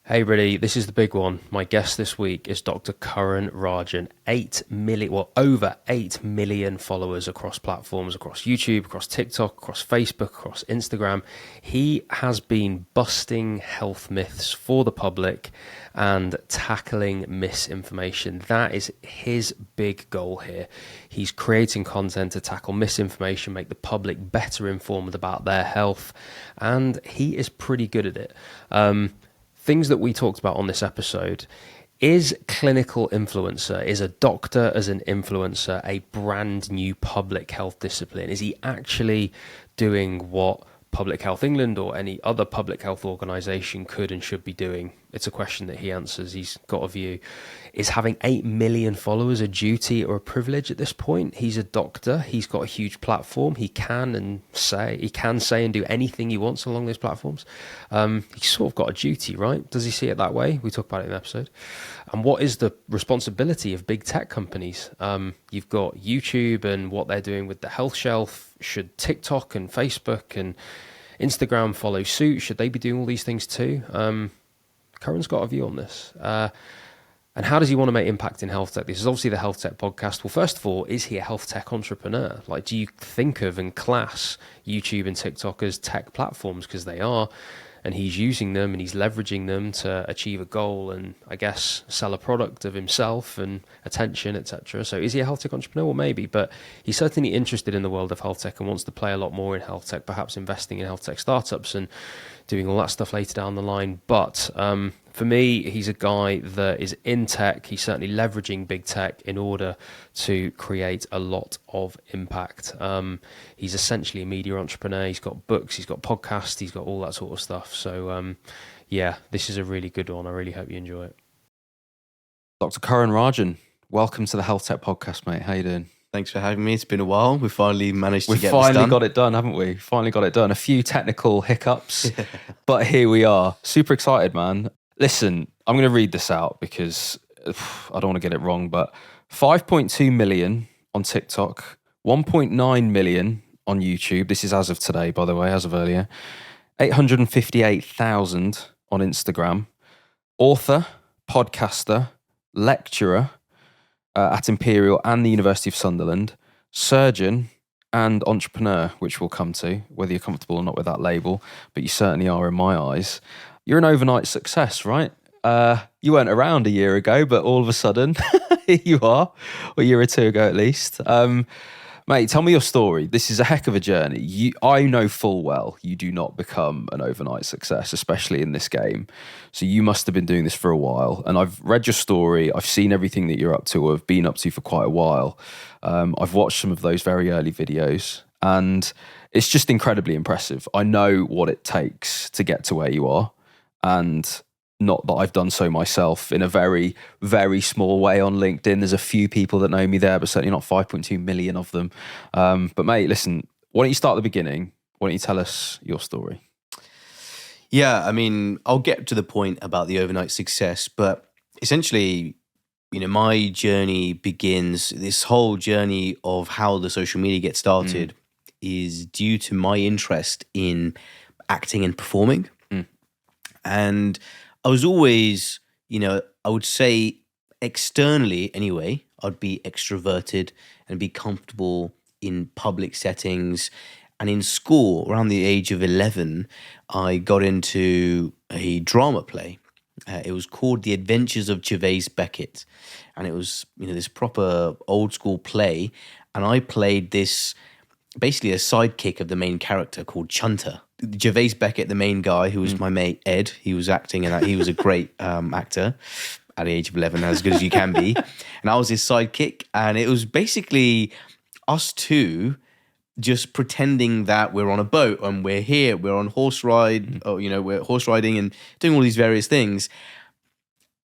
Hey everybody, this is the big one. My guest this week is Dr. Karan Rajan. Over 8 million followers across platforms, across YouTube, across TikTok, across Facebook, across Instagram. He has been busting health myths for the public and tackling misinformation. That is his big goal here. He's creating content to tackle misinformation, make the public better informed about their health, and he is pretty good at it. Things that we talked about on this episode: is clinical influencer, is a doctor as an influencer a brand new public health discipline? Is he actually doing what Public Health England or any other public health organisation could and should be doing? It's a question that he answers. He's got a view. Is having 8 million followers a duty or a privilege at this point? He's a doctor. He's got a huge platform. He can say and do anything he wants along those platforms. He's sort of got a duty, right? Does he see it that way? We talk about it in the episode. And what is the responsibility of big tech companies? You've got YouTube and what they're doing with the health shelf. Should TikTok and Facebook and Instagram follow suit? Should they be doing all these things too? Karan's got a view on this. And how does he want to make impact in health tech? This is obviously the Healthtech Podcast. Well, first of all, is he a health tech entrepreneur? Like, do you think of and class YouTube and TikTok as tech platforms? Because they are. And he's using them and he's leveraging them to achieve a goal and, I guess, sell a product of himself and attention, etc. So is he a health tech entrepreneur? Well, maybe, but he's certainly interested in the world of health tech and wants to play a lot more in health tech, perhaps investing in health tech startups and doing all that stuff later down the line. But for me, he's a guy that is in tech. He's certainly leveraging big tech in order to create a lot of impact. He's essentially a media entrepreneur. He's got books, he's got podcasts, he's got all that sort of stuff. So yeah, this is a really good one. I really hope you enjoy it. Dr. Karan Rajan, welcome to the Healthtech Podcast, mate. How you doing? Thanks for having me. It's been a while. We finally managed to get this done. We finally got it done, haven't we? Finally got it done. A few technical hiccups, but here we are. Super excited, man. Listen, I'm going to read this out because I don't want to get it wrong, but 5.2 million on TikTok, 1.9 million on YouTube. This is as of today, by the way, as of earlier. 858,000 on Instagram. Author, podcaster, lecturer at Imperial and the University of Sunderland, surgeon and entrepreneur, which we'll come to, whether you're comfortable or not with that label, but you certainly are in my eyes. You're an overnight success, right? You weren't around a year ago, but all of a sudden, here you are, or a year or two ago at least. Mate, tell me your story. This is a heck of a journey. I know full well you do not become an overnight success, especially in this game. So you must have been doing this for a while. And I've read your story. I've seen everything that you're up to or have been up to for quite a while. I've watched some of those very early videos and it's just incredibly impressive. I know what it takes to get to where you are. And not that I've done so myself in a very, very small way on LinkedIn. There's a few people that know me there, but certainly not 5.2 million of them. But mate, listen, why don't you start at the beginning? Why don't you tell us your story? Yeah, I mean, I'll get to the point about the overnight success, but essentially, you know, my journey begins, this whole journey of how the social media gets started is due to my interest in acting and performing. And I was always, you know, I would say externally anyway, I'd be extroverted and be comfortable in public settings. And in school, around the age of 11, I got into a drama play. It was called The Adventures of Gervais Beckett. And it was, you know, this proper old school play. And I played this, basically a sidekick of the main character called Chunter. Gervais Beckett, the main guy, who was my mate Ed, he was acting and he was a great actor at the age of 11, as good as you can be. And I was his sidekick. And it was basically us two just pretending that we're on a boat and we're here, we're on horse ride, or, you know, we're horse riding and doing all these various things.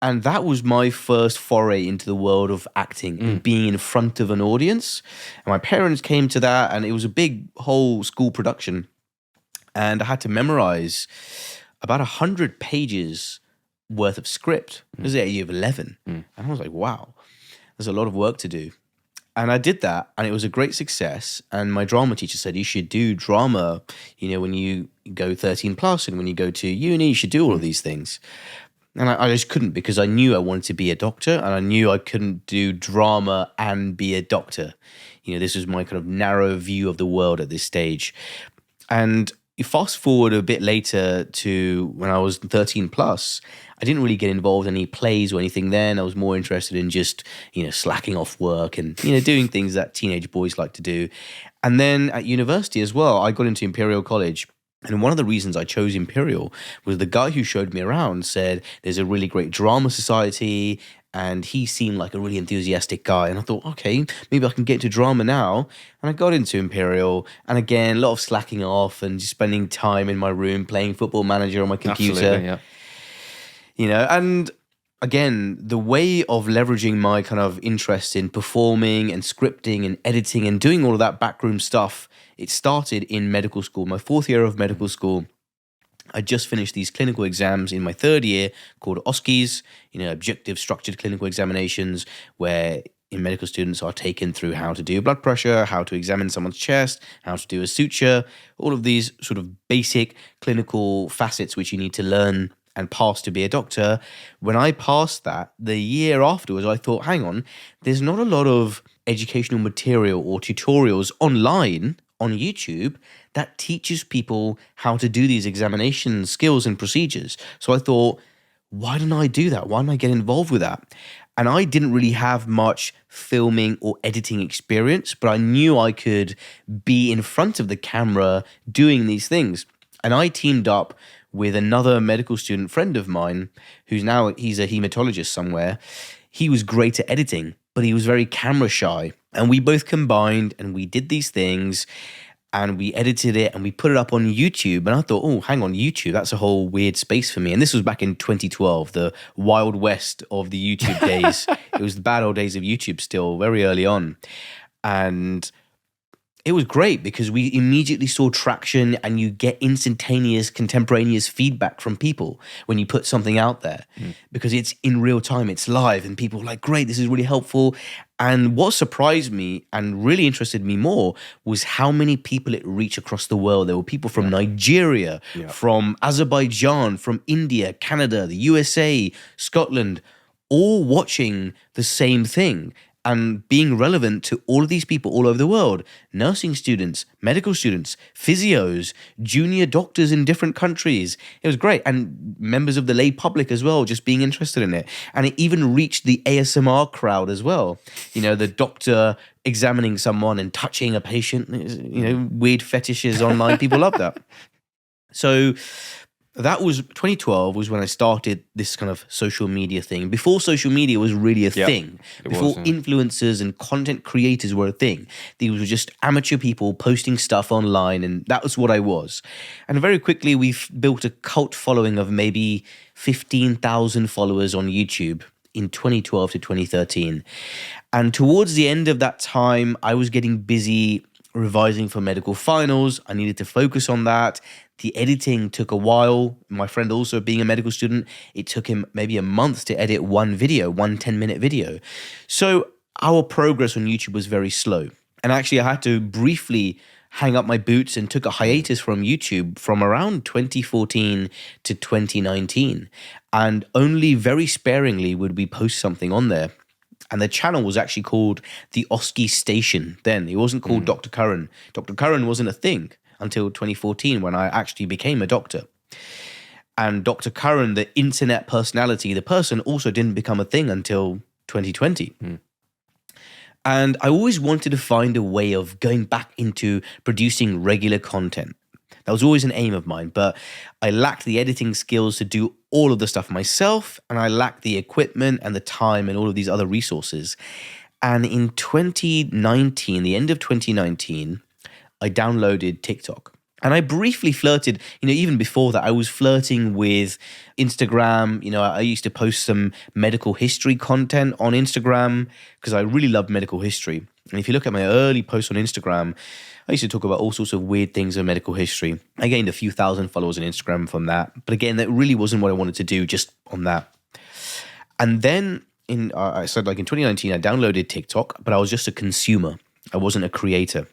And that was my first foray into the world of acting and being in front of an audience. And my parents came to that and it was a big whole school production. And I had to memorize about 100 pages worth of script. This is at the age of 11. And I was like, wow, there's a lot of work to do. And I did that, and it was a great success. And my drama teacher said, you should do drama, when you go 13 plus and when you go to uni, you should do all of these things. And I just couldn't, because I knew I wanted to be a doctor, and I knew I couldn't do drama and be a doctor. This was my kind of narrow view of the world at this stage. And you fast forward a bit later to when I was 13 plus, I didn't really get involved in any plays or anything then. I was more interested in just, slacking off work and, doing things that teenage boys like to do. And then at university as well, I got into Imperial College. And one of the reasons I chose Imperial was the guy who showed me around said there's a really great drama society, and he seemed like a really enthusiastic guy. And I thought, okay, maybe I can get into drama now. And I got into Imperial. And again, a lot of slacking off and just spending time in my room playing Football Manager on my computer. Absolutely, yeah. And again, the way of leveraging my kind of interest in performing and scripting and editing and doing all of that backroom stuff, it started in medical school. My 4th year of medical school, I just finished these clinical exams in my 3rd year called OSCEs, objective structured clinical examinations, where in medical students are taken through how to do blood pressure, how to examine someone's chest, how to do a suture, all of these sort of basic clinical facets which you need to learn and pass to be a doctor. When I passed that, the year afterwards, I thought, hang on, there's not a lot of educational material or tutorials online on YouTube that teaches people how to do these examination skills and procedures. So I thought, why didn't I do that? Why didn't I get involved with that? And I didn't really have much filming or editing experience, but I knew I could be in front of the camera doing these things. And I teamed up with another medical student friend of mine, he's a hematologist somewhere. He was great at editing, but he was very camera shy. And we both combined and we did these things, and we edited it and we put it up on YouTube. And I thought, oh, hang on, YouTube, that's a whole weird space for me. And this was back in 2012, the wild west of the YouTube days. It was the bad old days of YouTube still, very early on. And it was great because we immediately saw traction, and you get instantaneous, contemporaneous feedback from people when you put something out there because it's in real time, it's live, and people are like, great, this is really helpful. And what surprised me and really interested me more was how many people it reached across the world. There were people from Nigeria, from Azerbaijan, from India, Canada, the USA, Scotland, all watching the same thing and being relevant to all of these people all over the world. Nursing students, medical students, physios, junior doctors in different countries. It was great. And members of the lay public as well, just being interested in it. And it even reached the ASMR crowd as well. The doctor examining someone and touching a patient, weird fetishes online. People love that. So that was 2012 was when I started this kind of social media thing. Before social media was really a thing. Before influencers and content creators were a thing. These were just amateur people posting stuff online, and that was what I was. And very quickly we've built a cult following of maybe 15,000 followers on YouTube in 2012 to 2013. And towards the end of that time, I was getting busy revising for medical finals. I needed to focus on that. The editing took a while. My friend also being a medical student, it took him maybe a month to edit one 10-minute video. So our progress on YouTube was very slow. And actually I had to briefly hang up my boots and took a hiatus from YouTube from around 2014 to 2019. And only very sparingly would we post something on there. And the channel was actually called the OSCE Station then. It wasn't called Dr. Karan. Dr. Karan wasn't a thing until 2014 when I actually became a doctor. And Dr. Karan, the internet personality, the person, also didn't become a thing until 2020. And I always wanted to find a way of going back into producing regular content. That was always an aim of mine, but I lacked the editing skills to do all of the stuff myself, and I lacked the equipment and the time and all of these other resources. And in 2019, the end of 2019, I downloaded TikTok. And I briefly flirted, even before that, I was flirting with Instagram. I used to post some medical history content on Instagram because I really loved medical history. And if you look at my early posts on Instagram, I used to talk about all sorts of weird things in medical history. I gained a few thousand followers on Instagram from that. But again, that really wasn't what I wanted to do just on that. And then I said like in 2019, I downloaded TikTok, but I was just a consumer. I wasn't a creator.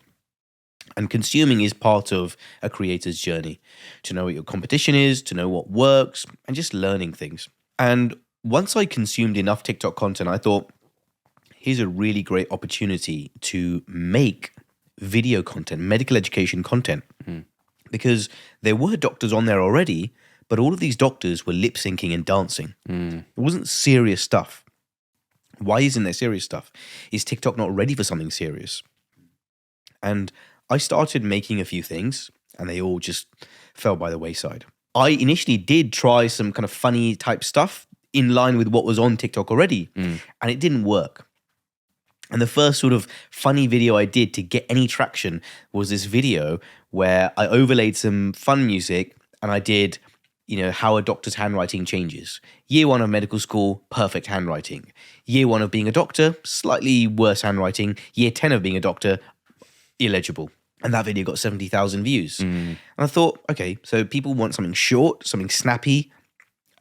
And consuming is part of a creator's journey, to know what your competition is, to know what works, and just learning things. And once I consumed enough TikTok content, I thought, here's a really great opportunity to make video content, medical education content, because there were doctors on there already, but all of these doctors were lip syncing and dancing. It wasn't serious stuff. Why isn't there serious stuff? Is TikTok not ready for something serious? And I started making a few things, and they all just fell by the wayside. I initially did try some kind of funny type stuff in line with what was on TikTok already, and it didn't work. And the first sort of funny video I did to get any traction was this video where I overlaid some fun music, and I did, how a doctor's handwriting changes. Year 1 of medical school, perfect handwriting. Year 1 of being a doctor, slightly worse handwriting. Year 10 of being a doctor, illegible. And that video got 70,000 views. And I thought, okay, so people want something short, something snappy,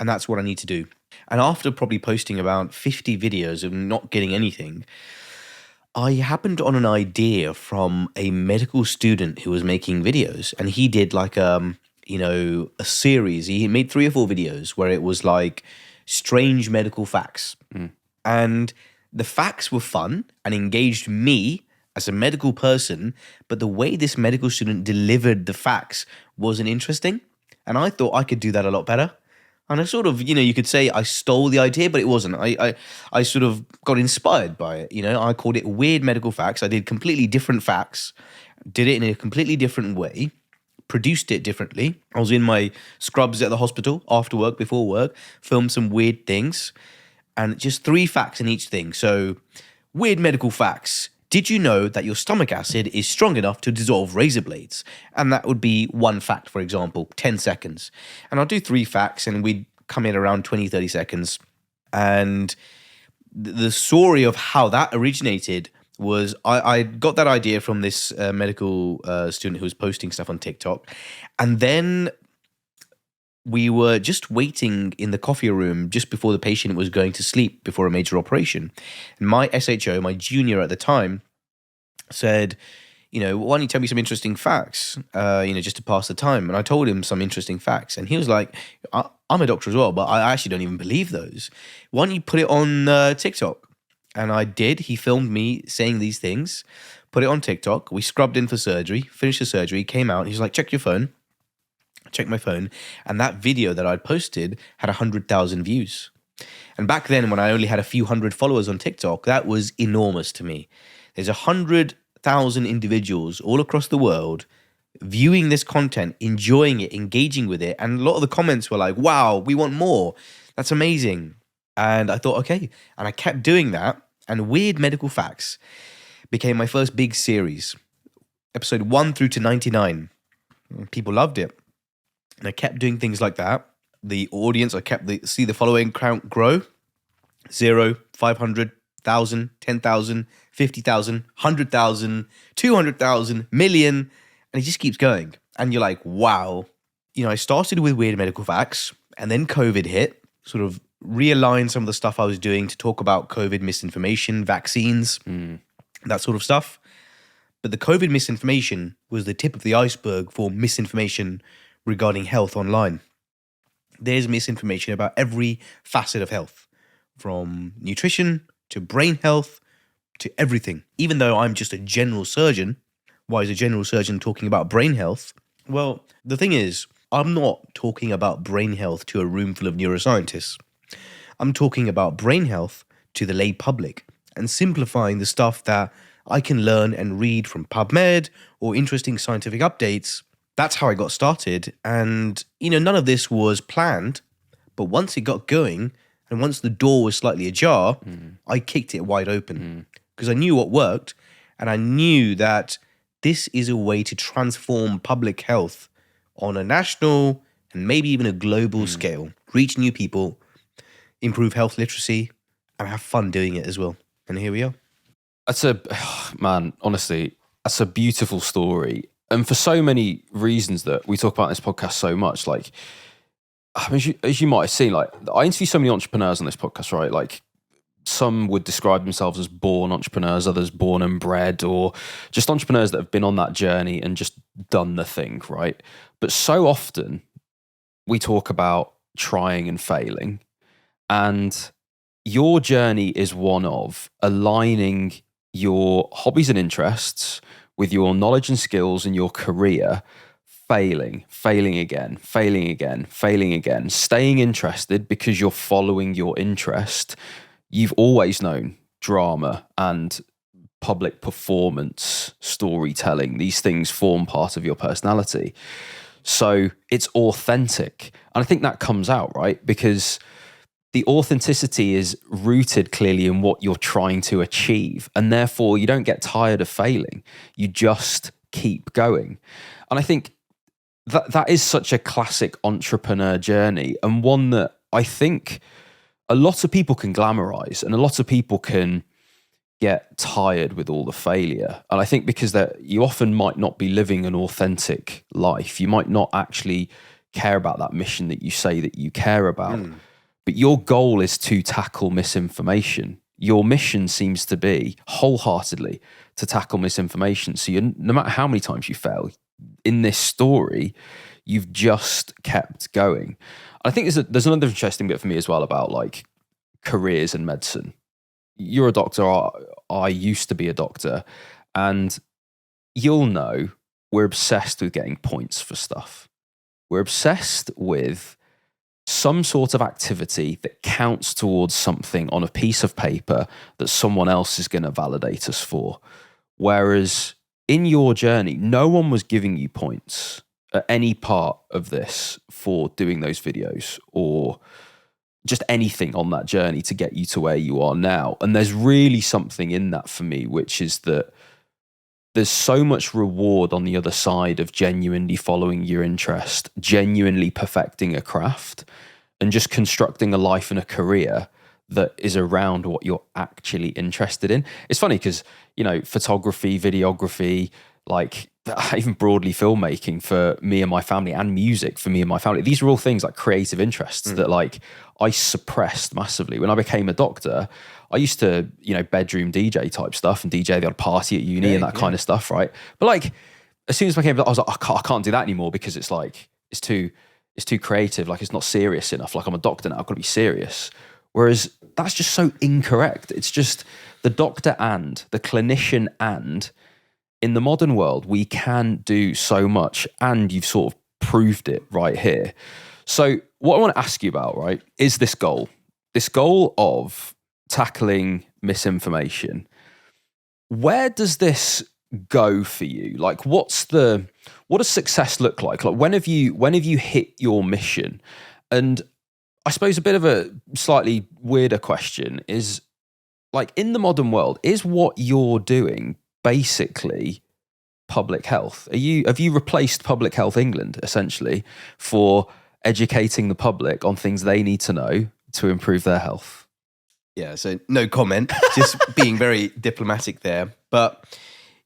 and that's what I need to do. And after probably posting about 50 videos of not getting anything, I happened on an idea from a medical student who was making videos, and he did like a series. He made 3 or 4 videos where it was like strange medical facts. And the facts were fun and engaged me as a medical person, but the way this medical student delivered the facts wasn't interesting. And I thought I could do that a lot better. And I sort of, you could say I stole the idea, but it wasn't. I sort of got inspired by it. I called it Weird Medical Facts. I did completely different facts, did it in a completely different way, produced it differently. I was in my scrubs at the hospital, after work, before work, filmed some weird things, and just 3 facts in each thing. So, Weird Medical Facts. Did you know that your stomach acid is strong enough to dissolve razor blades? And that would be 1 fact, for example, 10 seconds. And I'll do 3 facts, and we'd come in around 20, 30 seconds. And the story of how that originated was I got that idea from this medical student who was posting stuff on TikTok. And then we were just waiting in the coffee room just before the patient was going to sleep before a major operation. And my SHO, my junior at the time, said, why don't you tell me some interesting facts, just to pass the time. And I told him some interesting facts. And he was like, I'm a doctor as well, but I actually don't even believe those. Why don't you put it on TikTok? And I did. He filmed me saying these things, put it on TikTok. We scrubbed in for surgery, finished the surgery, came out. He was like, check your phone. Check my phone, and that video that I'd posted had 100,000 views. And back then, when I only had a few hundred followers on TikTok, that was enormous to me. There's 100,000 individuals all across the world viewing this content, enjoying it, engaging with it, and a lot of the comments were like, wow, we want more. That's amazing. And I thought, okay. And I kept doing that, and Weird Medical Facts became my first big series. Episode 1 through to 99. People loved it. And I kept doing things like that. The audience, see the following count grow. 0, 500, 1,000, 10,000, 50,000, 100,000, 200,000, million. And it just keeps going. And you're like, wow. I started with Weird Medical Facts, and then COVID hit, sort of realigned some of the stuff I was doing to talk about COVID misinformation, vaccines, that sort of stuff. But the COVID misinformation was the tip of the iceberg for misinformation regarding health online. There's misinformation about every facet of health, from nutrition to brain health to everything. Even though I'm just a general surgeon, why is a general surgeon talking about brain health? Well, the thing is, I'm not talking about brain health to a room full of neuroscientists. I'm talking about brain health to the lay public and simplifying the stuff that I can learn and read from PubMed or interesting scientific updates. That's how I got started. And, none of this was planned, but once it got going and once the door was slightly ajar, I kicked it wide open because I knew what worked, and I knew that this is a way to transform public health on a national and maybe even a global scale, reach new people, improve health literacy, and have fun doing it as well. And here we are. Honestly, that's a beautiful story. And for so many reasons that we talk about in this podcast so much, as you might have seen, I interview so many entrepreneurs on this podcast, right? some would describe themselves as born entrepreneurs, others born and bred, or just entrepreneurs that have been on that journey and just done the thing, right? But so often we talk about trying and failing, and your journey is one of aligning your hobbies and interests with your knowledge and skills and your career, failing again, staying interested because you're following your interest. You've always known drama and public performance, storytelling. These things form part of your personality. So it's authentic. And I think that comes out, right? Because the authenticity is rooted clearly in what you're trying to achieve. And therefore, you don't get tired of failing. You just keep going. And I think that is such a classic entrepreneur journey, and one that I think a lot of people can glamorize, and a lot of people can get tired with all the failure. And I think because that you often might not be living an authentic life. You might not actually care about that mission that you say that you care about. But your goal is to tackle misinformation. Your mission seems to be wholeheartedly to tackle misinformation. So no matter how many times you fail in this story, you've just kept going. I think there's another interesting bit for me as well about like careers in medicine. You're a doctor. I used to be a doctor, and you'll know we're obsessed with getting points for stuff. We're obsessed with some sort of activity that counts towards something on a piece of paper that someone else is going to validate us for. Whereas in your journey, no one was giving you points at any part of this for doing those videos or just anything on that journey to get you to where you are now. And there's really something in that for me, which is that there's so much reward on the other side of genuinely following your interest, genuinely perfecting a craft, and just constructing a life and a career that is around what you're actually interested in. It's funny because, you know, photography, videography, like even broadly filmmaking for me and my family, and music for me and my family, these are all things like creative interests that like I suppressed massively. When I became a doctor, I used to, you know, bedroom DJ type stuff and DJ the odd party at uni and that kind of stuff, right? But like, as soon as I became, I was like, I can't do that anymore because it's like, it's too creative. Like, it's not serious enough. Like, I'm a doctor now, I've got to be serious. Whereas that's just so incorrect. It's just the doctor and the clinician, and in the modern world, we can do so much, and you've sort of proved it right here. So what I want to ask you about, right, is this goal of tackling misinformation. Where does this go for you? Like, what does success look like? Like, when have you hit your mission? And I suppose a bit of a slightly weirder question is, like, in the modern world, is what you're doing basically public health? Have you replaced Public Health England essentially for educating the public on things they need to know to improve their health? Yeah, so no comment, just being very diplomatic there. But,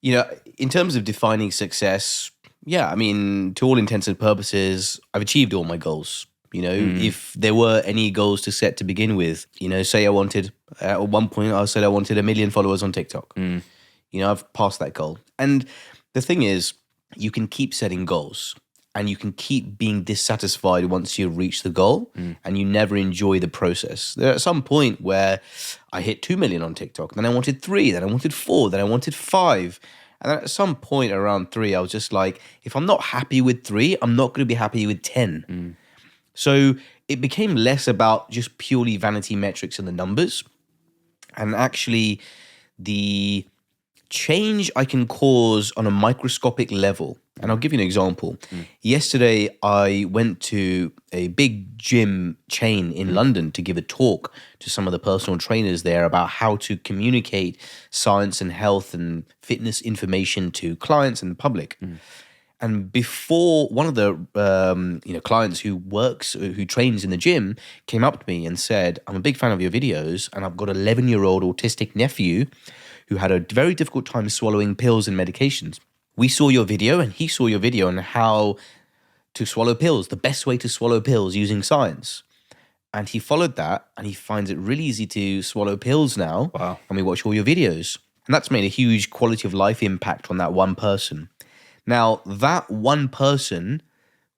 you know, in terms of defining success, yeah, I mean, to all intents and purposes, I've achieved all my goals. You know, if there were any goals to set to begin with, you know, say I wanted, at one point I said I wanted 1 million followers on TikTok. You know, I've passed that goal. And the thing is, you can keep setting goals, and you can keep being dissatisfied once you reach the goal, and you never enjoy the process. There at some point where I hit 2 million on TikTok, then I wanted 3, then I wanted 4, then I wanted 5. And then at some point around 3, I was just like, if I'm not happy with 3, I'm not going to be happy with 10. So it became less about just purely vanity metrics and the numbers, and actually the change I can cause on a microscopic level. And I'll give you an example. Yesterday, I went to a big gym chain in London to give a talk to some of the personal trainers there about how to communicate science and health and fitness information to clients and the public. And before, one of the clients who trains in the gym came up to me and said, "I'm a big fan of your videos, and I've got an 11-year-old autistic nephew who had a very difficult time swallowing pills and medications. We saw your video, and he saw your video on how to swallow pills, the best way to swallow pills using science. And he followed that, and he finds it really easy to swallow pills now. Wow. And we watch all your videos. And that's made a huge quality of life impact on that one person. Now, that one person,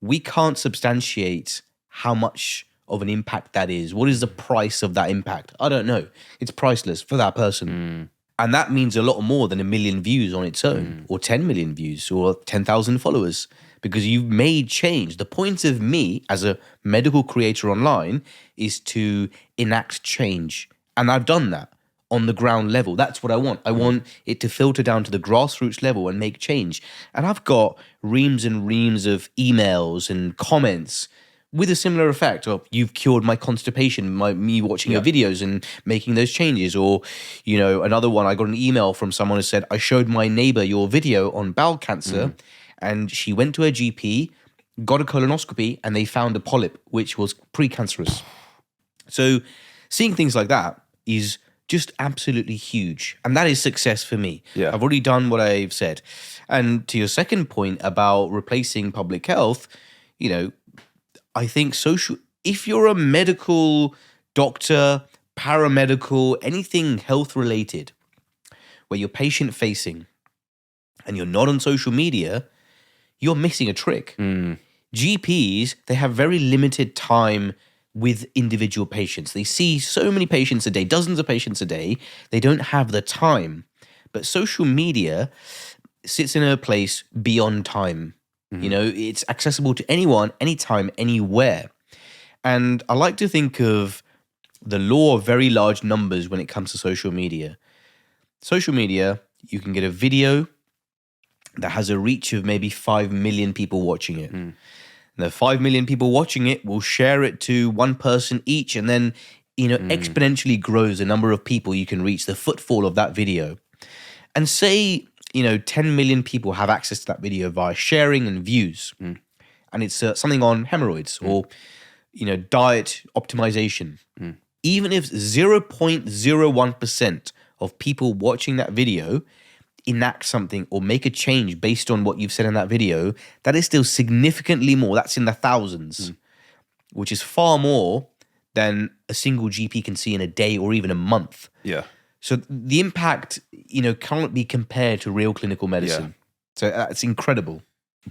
we can't substantiate how much of an impact that is. What is the price of that impact? I don't know. It's priceless for that person. And that means a lot more than 1 million views on its own, or 10 million views, or 10,000 followers, because you've made change. The point of me as a medical creator online is to enact change. And I've done that on the ground level. That's what I want. I want it to filter down to the grassroots level and make change. And I've got reams and reams of emails and comments with a similar effect of, you've cured my constipation, me watching your videos and making those changes. Or, another one, I got an email from someone who said, I showed my neighbor your video on bowel cancer and she went to her GP, got a colonoscopy, and they found a polyp, which was precancerous. So seeing things like that is just absolutely huge. And that is success for me. Yeah. I've already done what I've said. And to your second point about replacing public health, I think if you're a medical doctor, paramedical, anything health related, where you're patient facing and you're not on social media, you're missing a trick. GPs, they have very limited time with individual patients. They see so many patients a day, dozens of patients a day. They don't have the time. But social media sits in a place beyond time. It's accessible to anyone, anytime, anywhere. And I like to think of the law of very large numbers when it comes to social media. Social media, you can get a video that has a reach of maybe 5 million people watching it. The 5 million people watching it will share it to one person each, and then exponentially grows the number of people you can reach, the footfall of that video. And say 10 million people have access to that video via sharing and views. And it's something on hemorrhoids or, diet optimization. Even if 0.01% of people watching that video enact something or make a change based on what you've said in that video, that is still significantly more. That's in the thousands, which is far more than a single GP can see in a day or even a month. Yeah. So the impact, cannot be compared to real clinical medicine. So that's incredible.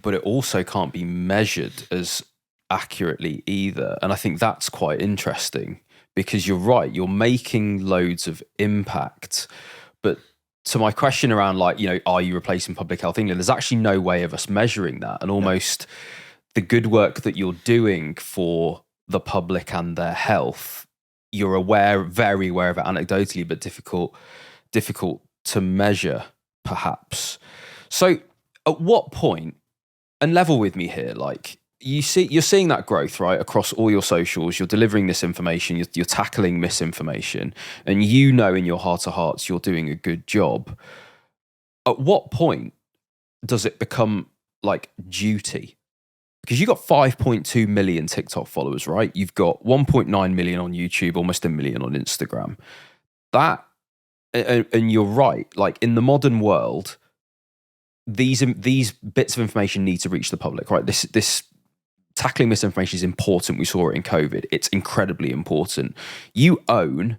But it also can't be measured as accurately either. And I think that's quite interesting, because you're right, you're making loads of impact. But to my question around are you replacing Public Health England, there's actually no way of us measuring that. And almost the good work that you're doing for the public and their health, you're very aware of it anecdotally, but difficult to measure, perhaps. So at what point, and level with me here, you're seeing that growth, right, across all your socials, you're delivering this information, you're tackling misinformation, and in your heart of hearts you're doing a good job. At what point does it become duty? Because you've got 5.2 million TikTok followers, right? You've got 1.9 million on YouTube, almost 1 million on Instagram. And you're right, in the modern world, these bits of information need to reach the public, right? This tackling misinformation is important. We saw it in COVID. It's incredibly important. You own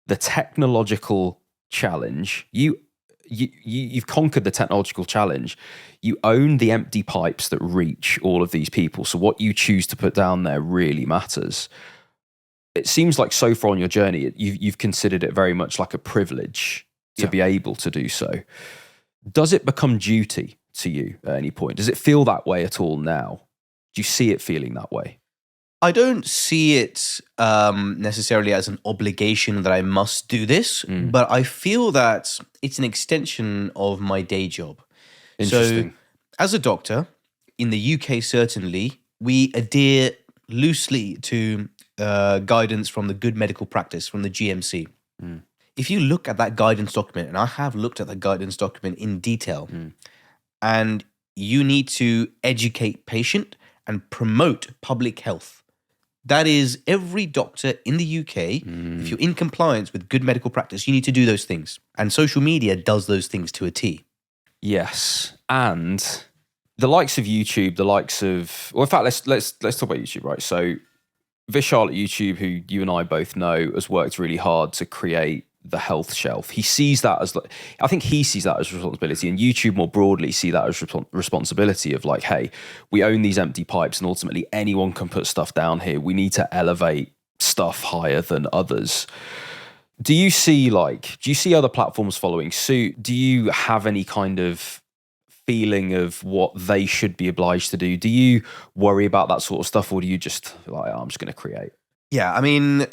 the technological challenge. You've conquered the technological challenge. You own the empty pipes that reach all of these people. So what you choose to put down there really matters. It seems like so far on your journey, you've considered it very much like a privilege to be able to do so. Does it become duty to you at any point? Does it feel that way at all now? Do you see it feeling that way? I don't see it necessarily as an obligation that I must do this, but I feel that it's an extension of my day job. Interesting. So, as a doctor, in the UK certainly, we adhere loosely to guidance from the Good Medical Practice, from the GMC. If you look at that guidance document, and I have looked at that guidance document in detail, and you need to educate patient and promote public health. That is every doctor in the UK. If you're in compliance with Good Medical Practice, you need to do those things. And social media does those things to a T. Yes. And the likes of YouTube, in fact, let's talk about YouTube, right? So Vishal at YouTube, who you and I both know, has worked really hard to create the health shelf. He sees that as, I think he sees that as responsibility, and YouTube more broadly see that as responsibility of like, hey, we own these empty pipes, and ultimately anyone can put stuff down here. We need to elevate stuff higher than others. Do you see other platforms following suit? Do you have any kind of feeling of what they should be obliged to do? Do you worry about that sort of stuff, or do you just like, oh, I'm just going to create? Yeah, I mean,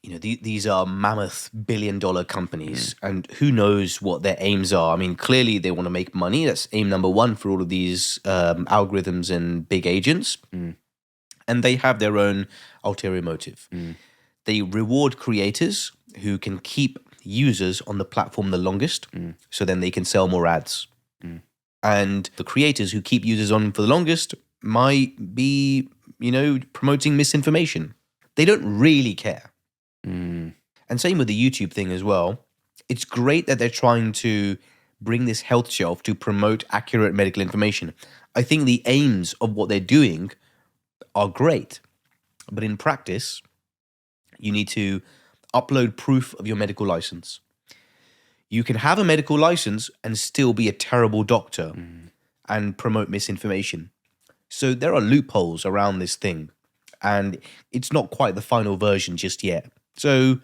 these are mammoth billion-dollar companies, and who knows what their aims are. I mean, clearly they want to make money. That's aim number one for all of these algorithms and big agents. And they have their own ulterior motive. They reward creators who can keep users on the platform the longest, so then they can sell more ads. And the creators who keep users on for the longest might be, promoting misinformation. They don't really care. And same with the YouTube thing as well. It's great that they're trying to bring this health shelf to promote accurate medical information. I think the aims of what they're doing are great. But in practice, you need to upload proof of your medical license. You can have a medical license and still be a terrible doctor and promote misinformation. So there are loopholes around this thing, and it's not quite the final version just yet. So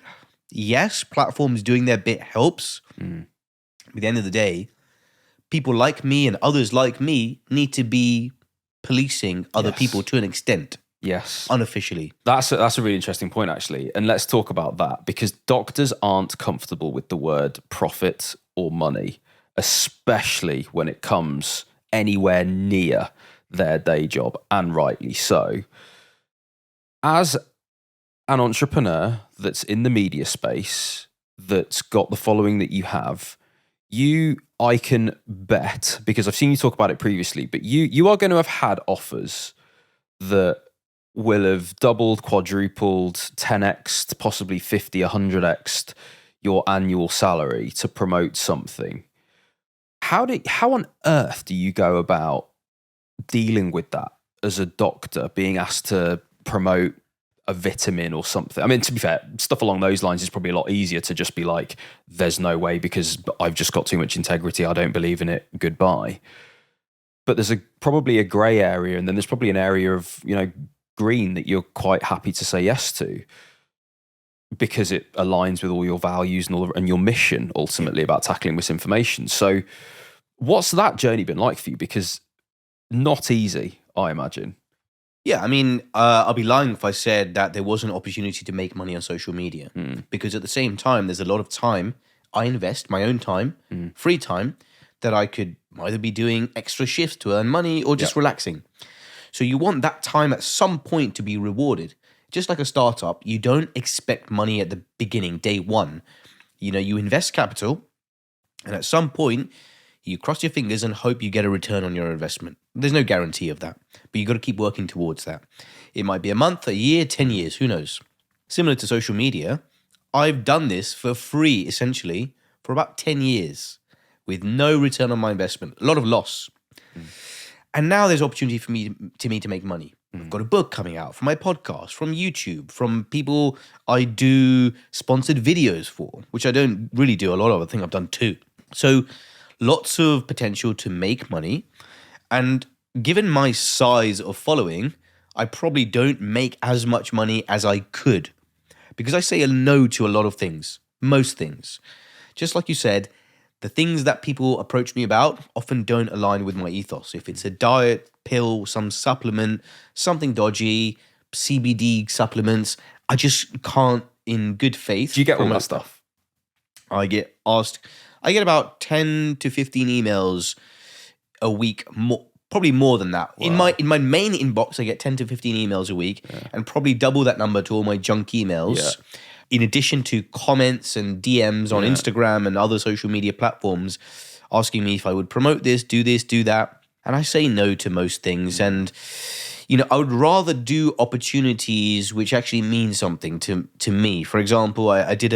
yes, platforms doing their bit helps. At the end of the day, people like me and others like me need to be policing other people to an extent. Yes. Unofficially. That's a really interesting point, actually. And let's talk about that, because doctors aren't comfortable with the word profit or money, especially when it comes anywhere near their day job, and rightly so. As an entrepreneur that's in the media space, that's got the following that you have, I can bet, because I've seen you talk about it previously, but you are going to have had offers that will have doubled, quadrupled, 10x, possibly 50, 100x your annual salary to promote something. How on earth do you go about dealing with that as a doctor, being asked to promote a vitamin or something? I mean, to be fair, stuff along those lines is probably a lot easier to just be like, there's no way because I've just got too much integrity, I don't believe in it, goodbye. But there's probably a grey area, and then there's probably an area of, green that you're quite happy to say yes to because it aligns with all your values and your mission ultimately about tackling misinformation. So what's that journey been like for you? Because not easy, I imagine. Yeah, I mean, I'll be lying if I said that there was an opportunity to make money on social media, because at the same time, there's a lot of time I invest, my own time, free time, that I could either be doing extra shifts to earn money or just relaxing. So you want that time at some point to be rewarded. Just like a startup, you don't expect money at the beginning, day one. You invest capital, and at some point, you cross your fingers and hope you get a return on your investment. There's no guarantee of that, but you got to keep working towards that. It might be a month, a year, 10 years, who knows? Similar to social media, I've done this for free, essentially, for about 10 years with no return on my investment, a lot of loss. And now there's opportunity for me to make money. I've got a book coming out from my podcast, from YouTube, from people I do sponsored videos for, which I don't really do a lot of. I think I've done 2. So lots of potential to make money. And given my size of following, I probably don't make as much money as I could, because I say a no to a lot of things, most things. Just like you said, the things that people approach me about often don't align with my ethos. If it's a diet, pill, some supplement, something dodgy, CBD supplements, I just can't, in good faith. Do you get all that stuff? I get about 10 to 15 emails a week, probably more than that. Wow. In my main inbox, I get 10 to 15 emails a week, and probably double that number to all my junk emails. Yeah. In addition to comments and DMs on Instagram and other social media platforms asking me if I would promote this, do that. And I say no to most things. And, I would rather do opportunities which actually mean something to me. For example, I did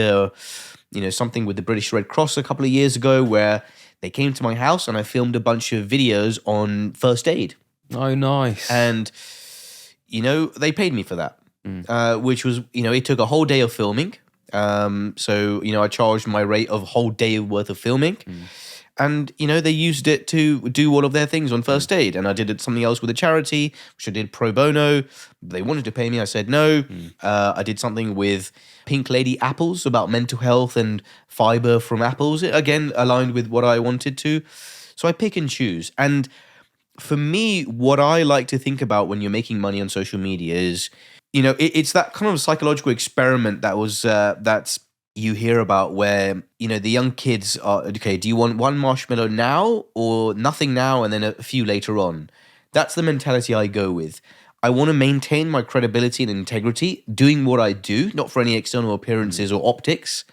something with the British Red Cross a couple of years ago where they came to my house and I filmed a bunch of videos on first aid. Oh, nice. And, they paid me for that. which was, it took a whole day of filming. So, I charged my rate of a whole day worth of filming. And, they used it to do all of their things on first aid. And I did something else with a charity, which I did pro bono. They wanted to pay me. I said no. I did something with Pink Lady Apples about mental health and fiber from apples. Again, aligned with what I wanted to. So I pick and choose. And for me, what I like to think about when you're making money on social media is, it's that kind of psychological experiment that's you hear about where, the young kids are, okay, do you want one marshmallow now or nothing now and then a few later on? That's the mentality I go with. I want to maintain my credibility and integrity, doing what I do, not for any external appearances or optics.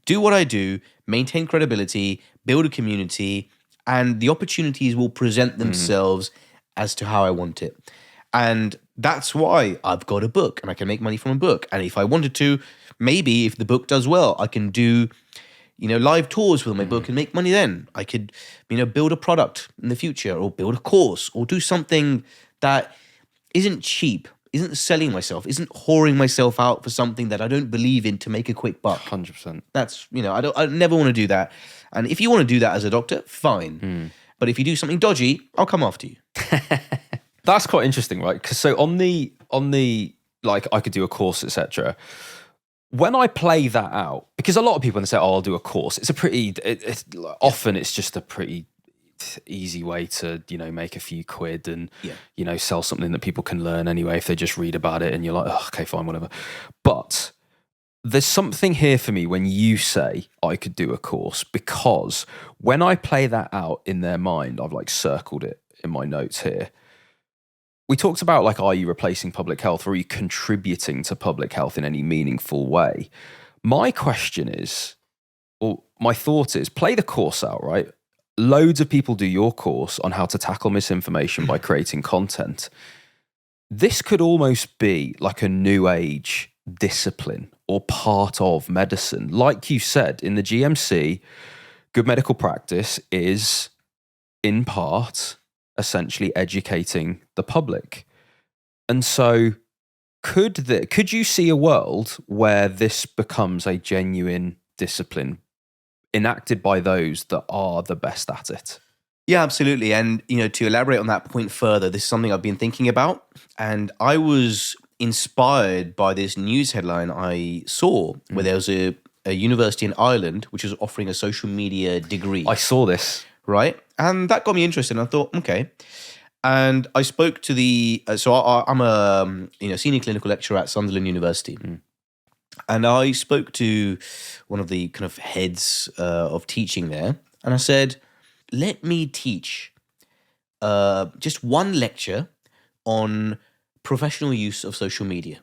Do what I do, maintain credibility, build a community, and the opportunities will present themselves as to how I want it. And that's why I've got a book and I can make money from a book. And if I wanted to, maybe if the book does well, I can do, live tours with my book and make money then. I could, build a product in the future or build a course or do something that isn't cheap, isn't selling myself, isn't whoring myself out for something that I don't believe in to make a quick buck. 100%. That's, I never want to do that. And if you want to do that as a doctor, fine. But if you do something dodgy, I'll come after you. That's quite interesting, right? Because so on the like I could do a course, etc. When I play that out, because a lot of people when they say, "Oh, I'll do a course," it's a pretty. Often it's just a pretty easy way to make a few quid and sell something that people can learn anyway if they just read about it and you're like, oh, okay, fine, whatever. But there's something here for me when you say I could do a course, because when I play that out in their mind, I've like circled it in my notes here. We talked about like, are you replacing public health or are you contributing to public health in any meaningful way? My question is, or my thought is, play the course out, right? Loads of people do your course on how to tackle misinformation by creating content. This could almost be like a new age discipline or part of medicine. Like you said, in the GMC, good medical practice is in part essentially educating the public. And so could you see a world where this becomes a genuine discipline enacted by those that are the best at it? Yeah, absolutely. And, to elaborate on that point further, this is something I've been thinking about. And I was inspired by this news headline I saw where there was a university in Ireland which was offering a social media degree. I saw this. Right? And that got me interested. And I thought, okay. And I spoke to I'm a senior clinical lecturer at Sunderland University. And I spoke to one of the kind of heads of teaching there. And I said, let me teach just one lecture on professional use of social media.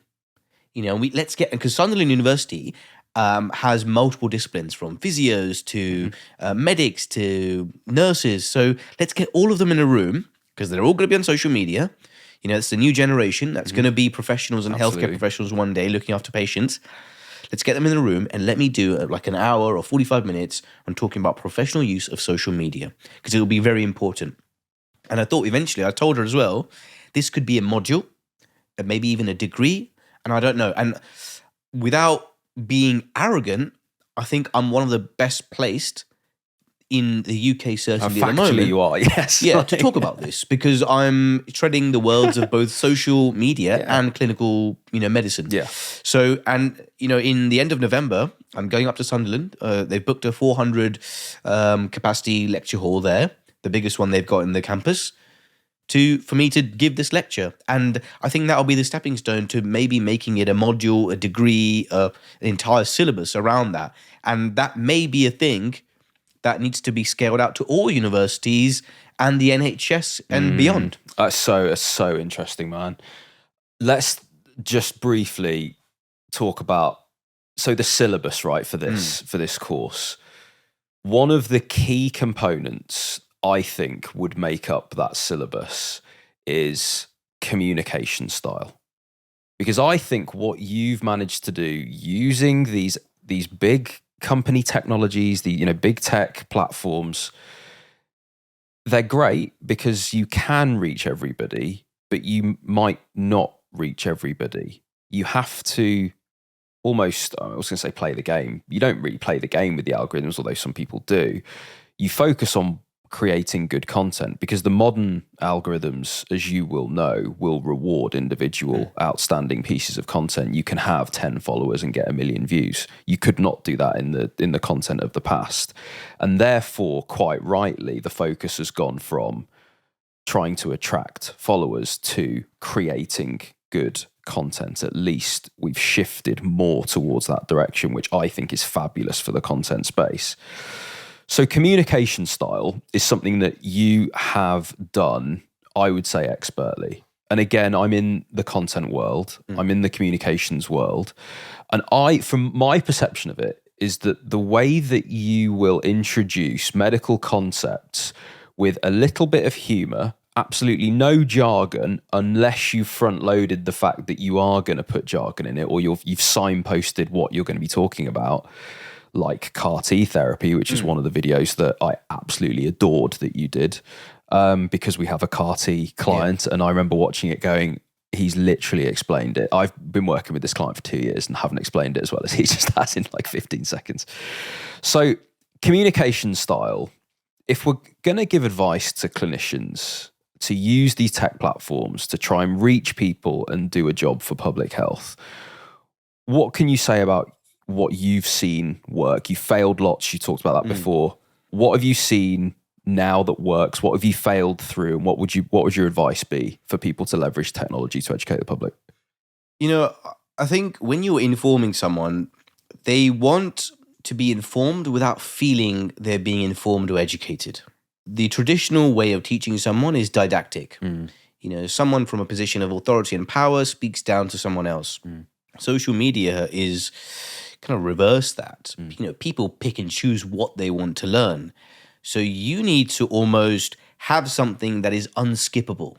Because Sunderland University has multiple disciplines from physios to medics to nurses. So let's get all of them in a room because they're all going to be on social media. It's the new generation that's going to be professionals and healthcare professionals one day looking after patients. Let's get them in the room and let me do like an hour or 45 minutes on talking about professional use of social media because it will be very important. And I thought eventually, I told her as well, this could be a module, maybe even a degree, and I don't know. And without being arrogant, I think I'm one of the best placed in the UK certainly at the moment. Factually you are, yes. Yeah, to talk about this because I'm treading the worlds of both social media and clinical, medicine. Yeah. So, and, in the end of November, I'm going up to Sunderland. They've booked a 400 capacity lecture hall there, the biggest one they've got in the campus, for me to give this lecture. And I think that'll be the stepping stone to maybe making it a module, a degree, an entire syllabus around that. And that may be a thing that needs to be scaled out to all universities and the NHS and beyond. It's so interesting, man. Let's just briefly talk about, the syllabus, right, for this course. One of the key components I think would make up that syllabus is communication style. Because I think what you've managed to do using these big company technologies, the big tech platforms, they're great because you can reach everybody, but you might not reach everybody. you have to almost, I was going to say play the game. You don't really play the game with the algorithms, although some people do. You focus on creating good content because the modern algorithms, as you will know, will reward individual outstanding pieces of content. You can have 10 followers and get 1 million views. You could not do that in the content of the past. And therefore, quite rightly, the focus has gone from trying to attract followers to creating good content. At least we've shifted more towards that direction, which I think is fabulous for the content space. So communication style is something that you have done, I would say, expertly. And again, I'm in the content world, I'm in the communications world. And from my perception of it, is that the way that you will introduce medical concepts with a little bit of humor, absolutely no jargon, unless you've front-loaded the fact that you are going to put jargon in it, or you've signposted what you're going to be talking about, like CAR T therapy, which is one of the videos that I absolutely adored that you did, because we have a CAR T client, and I remember watching it going, he's literally explained it. I've been working with this client for 2 years and haven't explained it as well as he just has in like 15 seconds. So communication style, if we're going to give advice to clinicians to use these tech platforms to try and reach people and do a job for public health, what can you say about what you've seen work? You failed lots. You talked about that before. What have you seen now that works? What have you failed through? And what would your advice be for people to leverage technology to educate the public? You know, I think when you're informing someone, they want to be informed without feeling they're being informed or educated. The traditional way of teaching someone is didactic. You know, someone from a position of authority and power speaks down to someone else. Social media is kind of reverse that. You know, people pick and choose what they want to learn. So you need to almost have something that is unskippable.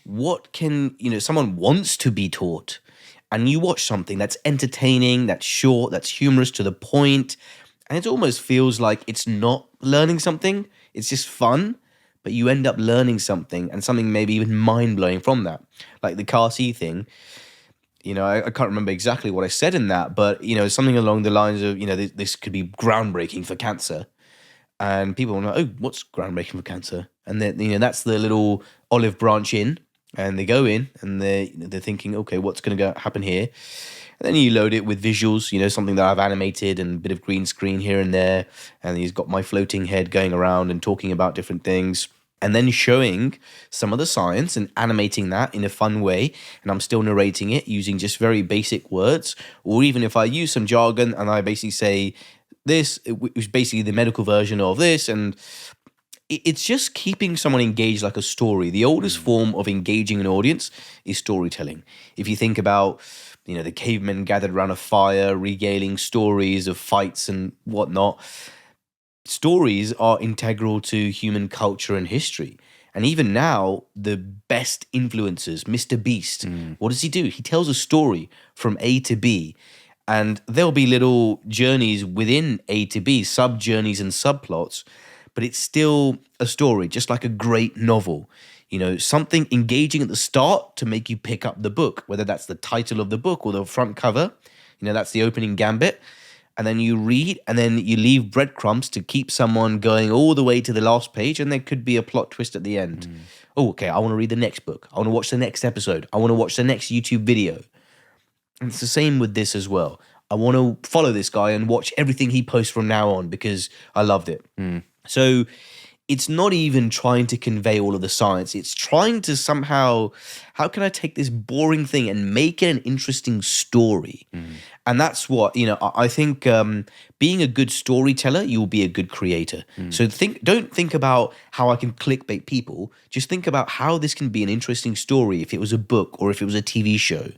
What can, you know, someone wants to be taught, and you watch something that's entertaining, that's short, that's humorous to the point, and it almost feels like it's not learning something, it's just fun, but you end up learning something, and something maybe even mind-blowing from that. Like the CAR T thing, you know, I can't remember exactly what I said in that, but, you know, something along the lines of, you know, this could be groundbreaking for cancer. And people are like, oh, what's groundbreaking for cancer? And then, you know, that's the little olive branch in, and they go in and they're thinking, okay, what's going to happen here? And then you load it with visuals, you know, something that I've animated and a bit of green screen here and there. And he's got my floating head going around and talking about different things. And then showing some of the science and animating that in a fun way. And I'm still narrating it using just very basic words. Or even if I use some jargon and I basically say this, it was basically the medical version of this. And it's just keeping someone engaged like a story. The oldest form of engaging an audience is storytelling. If you think about, you know, the cavemen gathered around a fire, regaling stories of fights and whatnot. Stories are integral to human culture and history. And even now, the best influencers, Mr. Beast, what does he do? He tells a story from A to B. And there'll be little journeys within A to B, sub-journeys and subplots, but it's still a story, just like a great novel. You know, something engaging at the start to make you pick up the book, whether that's the title of the book or the front cover. You know, that's the opening gambit. And then you read, and then you leave breadcrumbs to keep someone going all the way to the last page, and there could be a plot twist at the end. Oh, okay, I want to read the next book. I want to watch the next episode. I want to watch the next YouTube video. And it's the same with this as well. I want to follow this guy and watch everything he posts from now on because I loved it. So it's not even trying to convey all of the science. It's trying to somehow, how can I take this boring thing and make it an interesting story? And that's what, you know, I think being a good storyteller, you'll be a good creator. So don't think about how I can clickbait people. Just think about how this can be an interesting story if it was a book or if it was a TV show,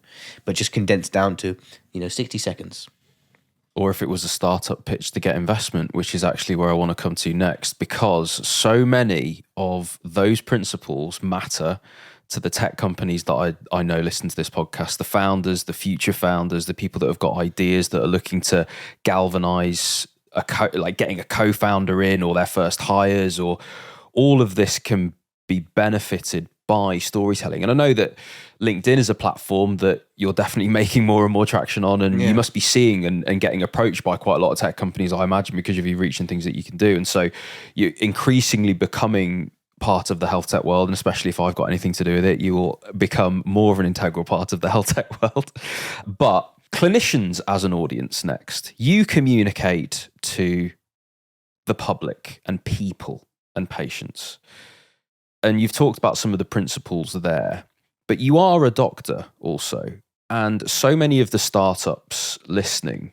but just condensed down to, you know, 60 seconds. Or if it was a startup pitch to get investment, which is actually where I want to come to next, because so many of those principles matter to the tech companies that I know listen to this podcast, the founders, the future founders, the people that have got ideas that are looking to galvanize like getting a co-founder in or their first hires, or all of this can be benefited by storytelling. And I know that LinkedIn is a platform that you're definitely making more and more traction on, and you must be seeing and getting approached by quite a lot of tech companies, I imagine, because of your reach and things that you can do. And so you're increasingly becoming part of the health tech world, and especially if I've got anything to do with it, you will become more of an integral part of the health tech world. But clinicians as an audience next, you communicate to the public and people and patients. And you've talked about some of the principles there, but you are a doctor also. And so many of the startups listening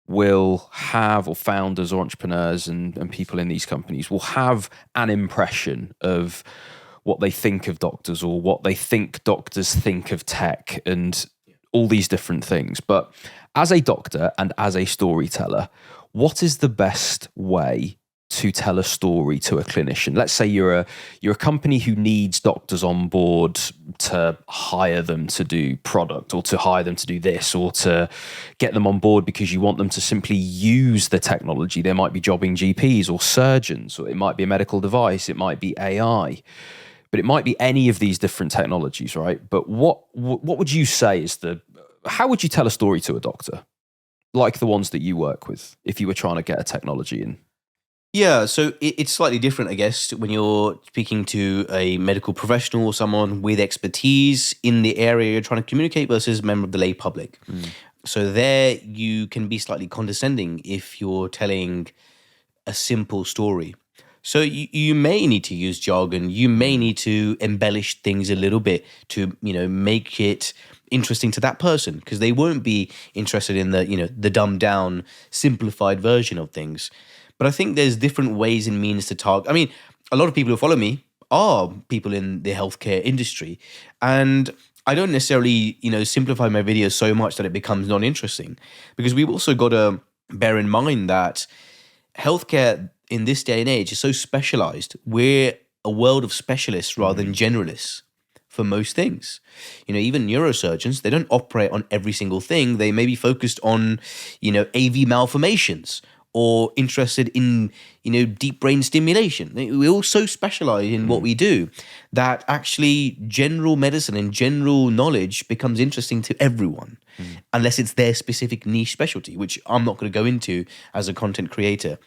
will have, or founders or entrepreneurs and people in these companies will have an impression of what they think of doctors, or what they think doctors think of tech, and all these different things. But as a doctor and as a storyteller, what is the best way to tell a story to a clinician? Let's say you're a company who needs doctors on board to hire them to do product, or to hire them to do this, or to get them on board because you want them to simply use the technology. There might be jobbing GPs or surgeons, or it might be a medical device, it might be AI, but it might be any of these different technologies, right? But what would you say is how would you tell a story to a doctor like the ones that you work with if you were trying to get a technology in? Yeah, so it's slightly different, I guess, when you're speaking to a medical professional or someone with expertise in the area you're trying to communicate versus a member of the lay public. So there you can be slightly condescending if you're telling a simple story. So you may need to use jargon, you may need to embellish things a little bit to, make it interesting to that person, because they won't be interested in the dumbed down, simplified version of things. But I think there's different ways and means to target. I mean, a lot of people who follow me are people in the healthcare industry. And I don't necessarily, simplify my videos so much that it becomes non-interesting. Because we've also got to bear in mind that healthcare in this day and age is so specialized. We're a world of specialists rather than generalists for most things. Even neurosurgeons, they don't operate on every single thing. They may be focused on, AV malformations, or interested in, deep brain stimulation. We all so specialize in what we do that actually general medicine and general knowledge becomes interesting to everyone, unless it's their specific niche specialty, which I'm not going to go into as a content creator.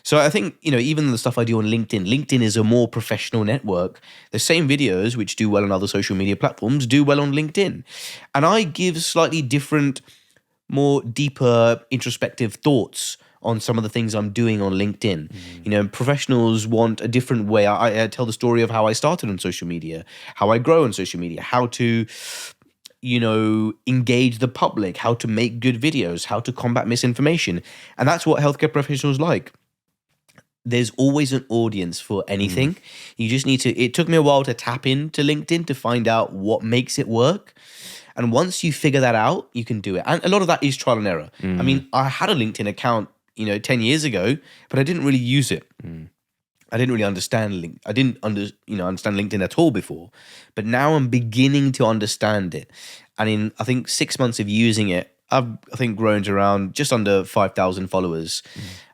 So I think, even the stuff I do on LinkedIn is a more professional network. The same videos which do well on other social media platforms do well on LinkedIn. And I give slightly different, more deeper, introspective thoughts on some of the things I'm doing on LinkedIn. Professionals want a different way. I tell the story of how I started on social media, how I grow on social media, how to, engage the public, how to make good videos, how to combat misinformation. And that's what healthcare professionals like. There's always an audience for anything. You just need to, it took me a while to tap into LinkedIn to find out what makes it work. And once you figure that out, you can do it. And a lot of that is trial and error. I mean, I had a LinkedIn account 10 years ago, but I didn't really use it. I didn't really understand I didn't understand LinkedIn at all before, but now I'm beginning to understand it. And in, I think, 6 months of using it, I've grown to around just under 5,000 followers.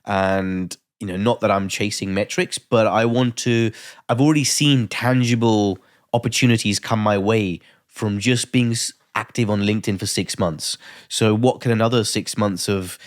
And, not that I'm chasing metrics, but I've already seen tangible opportunities come my way from just being active on LinkedIn for 6 months. So what can another 6 months of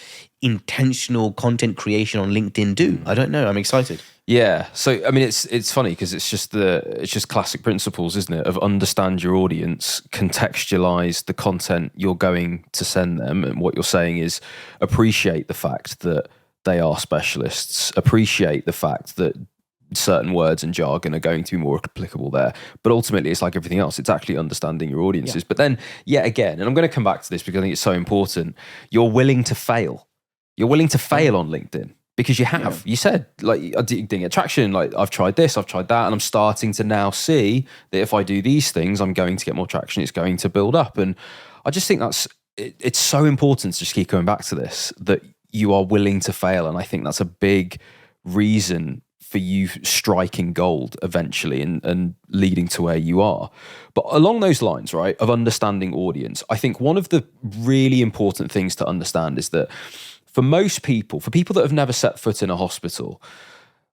intentional content creation on LinkedIn do? I don't know. I'm excited. Yeah. So I mean, it's funny because it's just classic principles, isn't it? Of understand your audience, contextualize the content you're going to send them, and what you're saying is appreciate the fact that they are specialists, appreciate the fact that certain words and jargon are going to be more applicable there. But ultimately, it's like everything else. It's actually understanding your audiences. Yeah. But then, yet again, and I'm going to come back to this because I think it's so important, you're willing to fail. You're willing to fail on LinkedIn because you have. Yeah. You said, I didn't get traction. I've tried this, I've tried that, and I'm starting to now see that if I do these things, I'm going to get more traction. It's going to build up. And I just think it's so important to just keep going back to this, that you are willing to fail. And I think that's a big reason for you striking gold eventually and leading to where you are. But along those lines, right, of understanding audience, I think one of the really important things to understand is that for most people, for people that have never set foot in a hospital,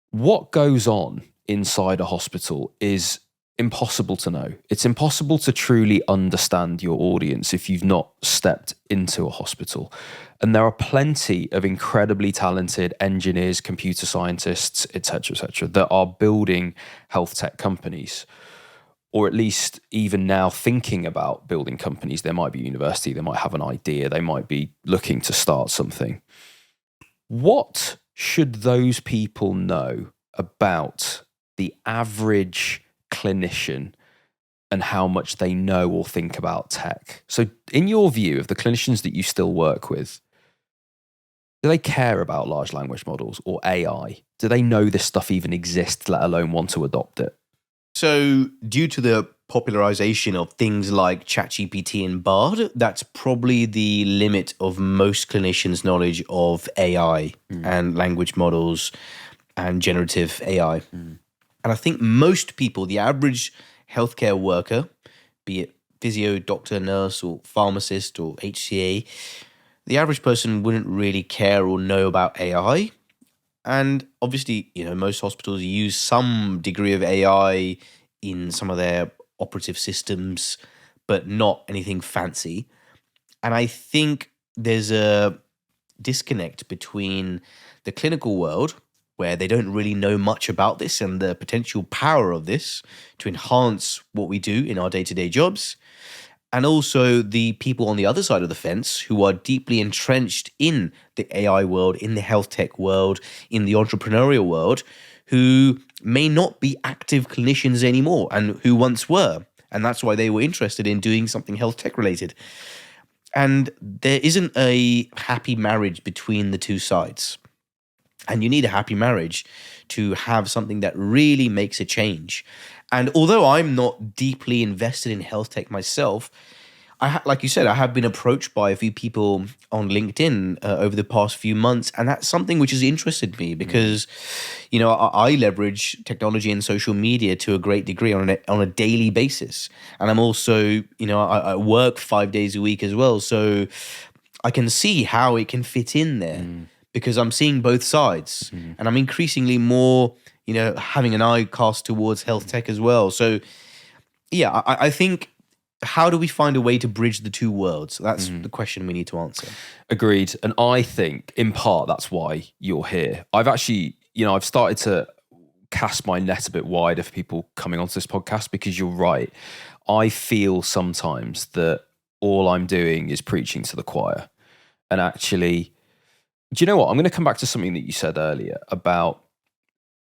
what goes on inside a hospital is impossible to know. It's impossible to truly understand your audience if you've not stepped into a hospital. And there are plenty of incredibly talented engineers, computer scientists, etc., that are building health tech companies, or at least even now thinking about building companies. They might be university, they might have an idea, they might be looking to start something. What should those people know about the average clinician and how much they know or think about tech? So in your view, of the clinicians that you still work with, do they care about large language models or AI? Do they know this stuff even exists, let alone want to adopt it? So due to the popularization of things like ChatGPT and Bard, that's probably the limit of most clinicians' knowledge of AI and language models and generative AI. And I think most people, the average healthcare worker, be it physio, doctor, nurse, or pharmacist, or HCA, the average person wouldn't really care or know about AI. And obviously, most hospitals use some degree of AI in some of their operative systems, but not anything fancy. And I think there's a disconnect between the clinical world, where they don't really know much about this and the potential power of this to enhance what we do in our day-to-day jobs, and also the people on the other side of the fence who are deeply entrenched in the AI world, in the health tech world, in the entrepreneurial world, who may not be active clinicians anymore and who once were. And that's why they were interested in doing something health tech related. And there isn't a happy marriage between the two sides. And you need a happy marriage to have something that really makes a change. And although I'm not deeply invested in health tech myself, like you said, I have been approached by a few people on LinkedIn over the past few months. And that's something which has interested me because, I leverage technology and social media to a great degree on a daily basis. And I'm also, I work 5 days a week as well. So I can see how it can fit in there. Because I'm seeing both sides and I'm increasingly more, having an eye cast towards health tech as well. So, yeah, I think, how do we find a way to bridge the two worlds? That's the question we need to answer. Agreed. And I think, in part, that's why you're here. I've actually, I've started to cast my net a bit wider for people coming onto this podcast because you're right. I feel sometimes that all I'm doing is preaching to the choir. And actually, do you know what? I'm going to come back to something that you said earlier about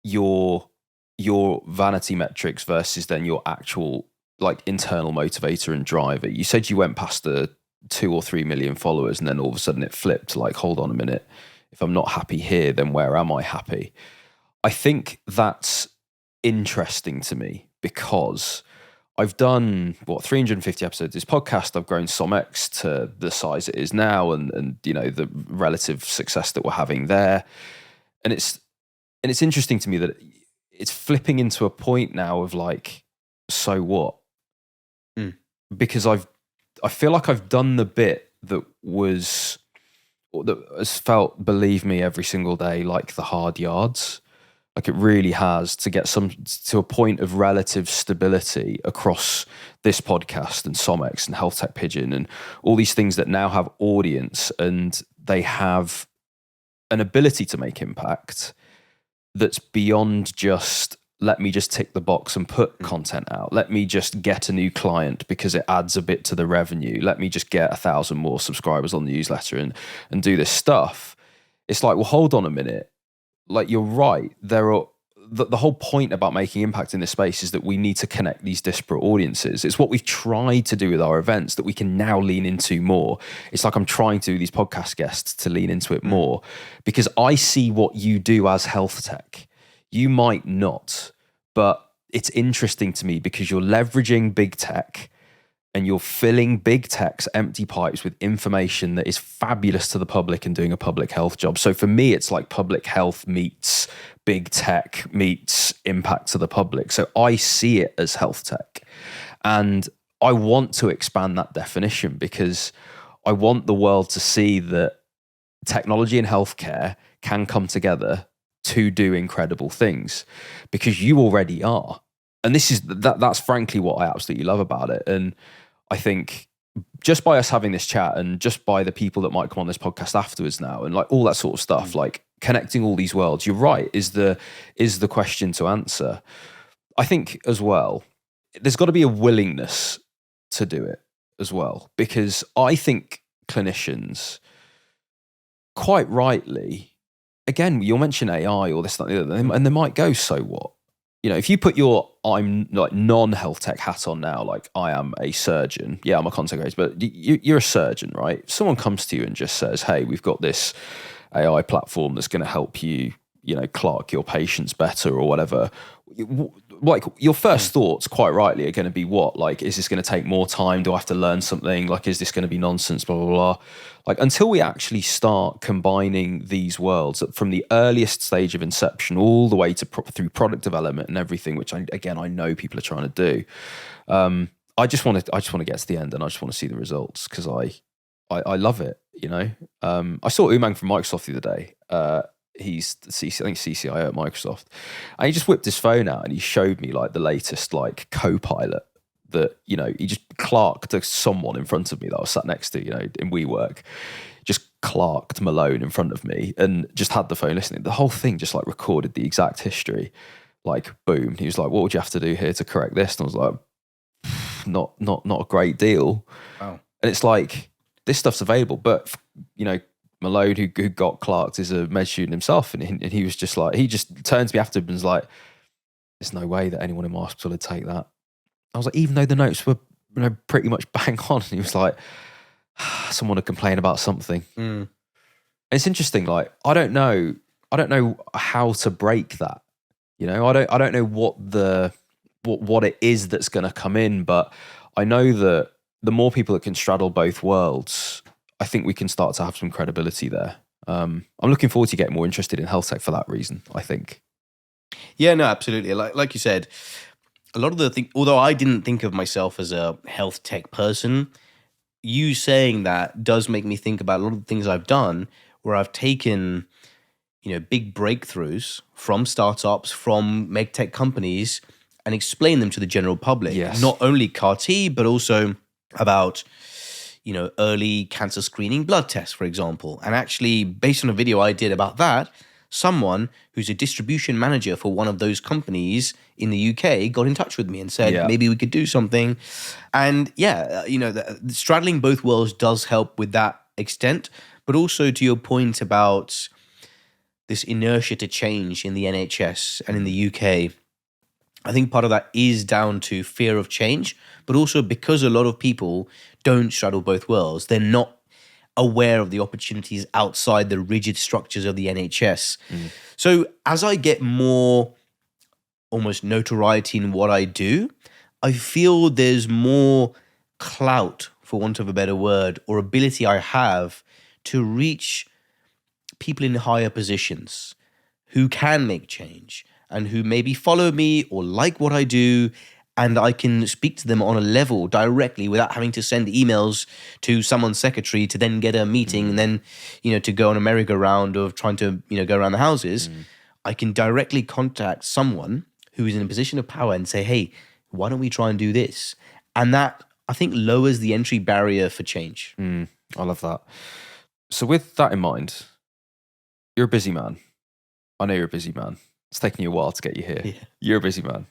your vanity metrics versus then your actual internal motivator and driver. You said you went past the 2 or 3 million followers and then all of a sudden it flipped. Hold on a minute. If I'm not happy here, then where am I happy? I think that's interesting to me because I've done 350 episodes of this podcast. I've grown SomX to the size it is now, and the relative success that we're having there. And it's interesting to me that it's flipping into a point now of so what? Because I feel like I've done the bit that has felt, believe me, every single day, the hard yards. It really has, to get to a point of relative stability across this podcast and SomX and Healthtech Pigeon and all these things that now have audience and they have an ability to make impact that's beyond just, let me just tick the box and put content out. Let me just get a new client because it adds a bit to the revenue. Let me just get 1,000 more subscribers on the newsletter and do this stuff. It's well, hold on a minute. You're right. There are the whole point about making impact in this space is that we need to connect these disparate audiences. It's what we've tried to do with our events that we can now lean into more. It's I'm trying to do these podcast guests to lean into it more because I see what you do as health tech. You might not, but it's interesting to me because you're leveraging big tech and you're filling big tech's empty pipes with information that is fabulous to the public and doing a public health job. So for me, it's public health meets big tech meets impact to the public. So I see it as health tech. And I want to expand that definition because I want the world to see that technology and healthcare can come together to do incredible things because you already are. And that's frankly what I absolutely love about it. And I think just by us having this chat and just by the people that might come on this podcast afterwards now and like all that sort of stuff, like connecting all these worlds, you're right, is the question to answer. I think as well, there's got to be a willingness to do it as well, because I think clinicians, quite rightly, again, you'll mention AI or this, that, and the other, and they might go, so what? You know, if you put your I'm like non-health tech hat on now, like I am a surgeon, yeah, I'm a content creator, but you're a surgeon, right? If someone comes to you and just says, hey, we've got this AI platform that's going to help you, you know, clerk your patients better or whatever, like your first thoughts, quite rightly, are going to be what? Like, is this going to take more time? Do I have to learn something? Like, is this going to be nonsense? Blah, blah, blah. Like, until we actually start combining these worlds from the earliest stage of inception all the way to through product development and everything, which I know people are trying to do. I just want to get to the end, and I just want to see the results, because I love it. You know, I saw Umang from Microsoft the other day. He's I think CCIO at Microsoft, and he just whipped his phone out and he showed me like the latest like Copilot that, you know, he just clerked to someone in front of me that I was sat next to, you know, in WeWork, just clerked Malone in front of me and just had the phone listening. The whole thing just like recorded the exact history, like boom. He was like, what would you have to do here to correct this? And I was like, not a great deal. Wow. And it's like, this stuff's available, but you know, Malone, who got clerked, is a med student himself, and he was just like, he just turned to me after and was like, there's no way that anyone in my hospital would take that. I was like, even though the notes were, you know, pretty much bang on, and he was like, someone would complain about something. And it's interesting, like, I don't know how to break that. You know, I don't know what it is that's going to come in, but I know that the more people that can straddle both worlds, I think we can start to have some credibility there. I'm looking forward to getting more interested in health tech for that reason, I think. Yeah, no, absolutely. Like you said, a lot of the things, although I didn't think of myself as a health tech person, you saying that does make me think about a lot of the things I've done where I've taken, you know, big breakthroughs from startups, from med tech companies, and explain them to the general public. Yes. Not only CAR-T, but also about, you know, early cancer screening blood tests, for example. And actually, based on a video I did about that, someone who's a distribution manager for one of those companies in the UK got in touch with me and said, maybe we could do something. And yeah, you know, straddling both worlds does help with that extent. But also to your point about this inertia to change in the NHS and in the UK, I think part of that is down to fear of change, but also because a lot of people don't straddle both worlds. They're not aware of the opportunities outside the rigid structures of the NHS. So as I get more almost notoriety in what I do, I feel there's more clout, for want of a better word, or ability I have to reach people in higher positions who can make change and who maybe follow me or like what I do, and I can speak to them on a level directly without having to send emails to someone's secretary to then get a meeting and then, you know, to go on a merry-go-round of trying to, you know, go around the houses. I can directly contact someone who is in a position of power and say, hey, why don't we try and do this? And that, I think, lowers the entry barrier for change. I love that. So with that in mind, you're a busy man. I know you're a busy man. It's taken you a while to get you here. Yeah. You're a busy man.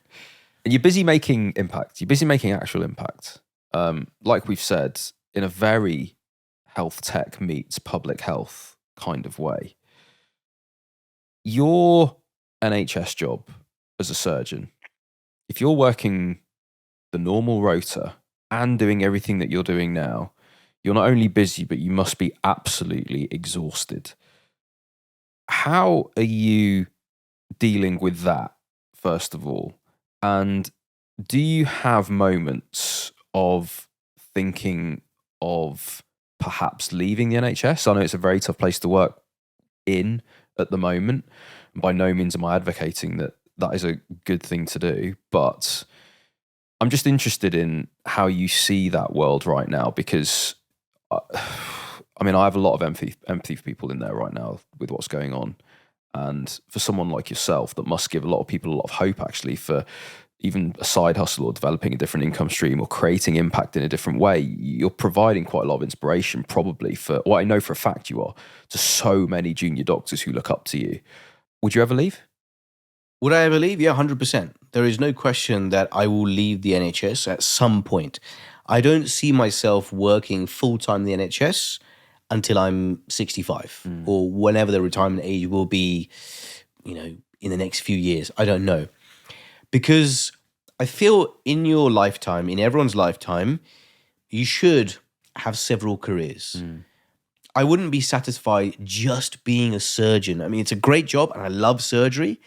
And you're busy making impact. You're busy making actual impact. Like we've said, in a very health tech meets public health kind of way. Your NHS job as a surgeon, if you're working the normal rota and doing everything that you're doing now, you're not only busy, but you must be absolutely exhausted. How are you dealing with that, first of all? And do you have moments of thinking of perhaps leaving the NHS? I know it's a very tough place to work in at the moment. By no means am I advocating that that is a good thing to do, but I'm just interested in how you see that world right now, because I mean, I have a lot of empathy for people in there right now with what's going on. And for someone like yourself, that must give a lot of people a lot of hope, actually, for, even a side hustle or developing a different income stream or creating impact in a different way, you're providing quite a lot of inspiration probably for, well, I know for a fact you are, to so many junior doctors who look up to you. Would you ever leave? Would I ever leave? Yeah, 100%. There is no question that I will leave the NHS at some point. I don't see myself working full-time in the NHS until I'm 65 or whenever the retirement age will be, in the next few years. I don't know. Because I feel in your lifetime, in everyone's lifetime, you should have several careers. I wouldn't be satisfied just being a surgeon. I mean, it's a great job and I love surgery.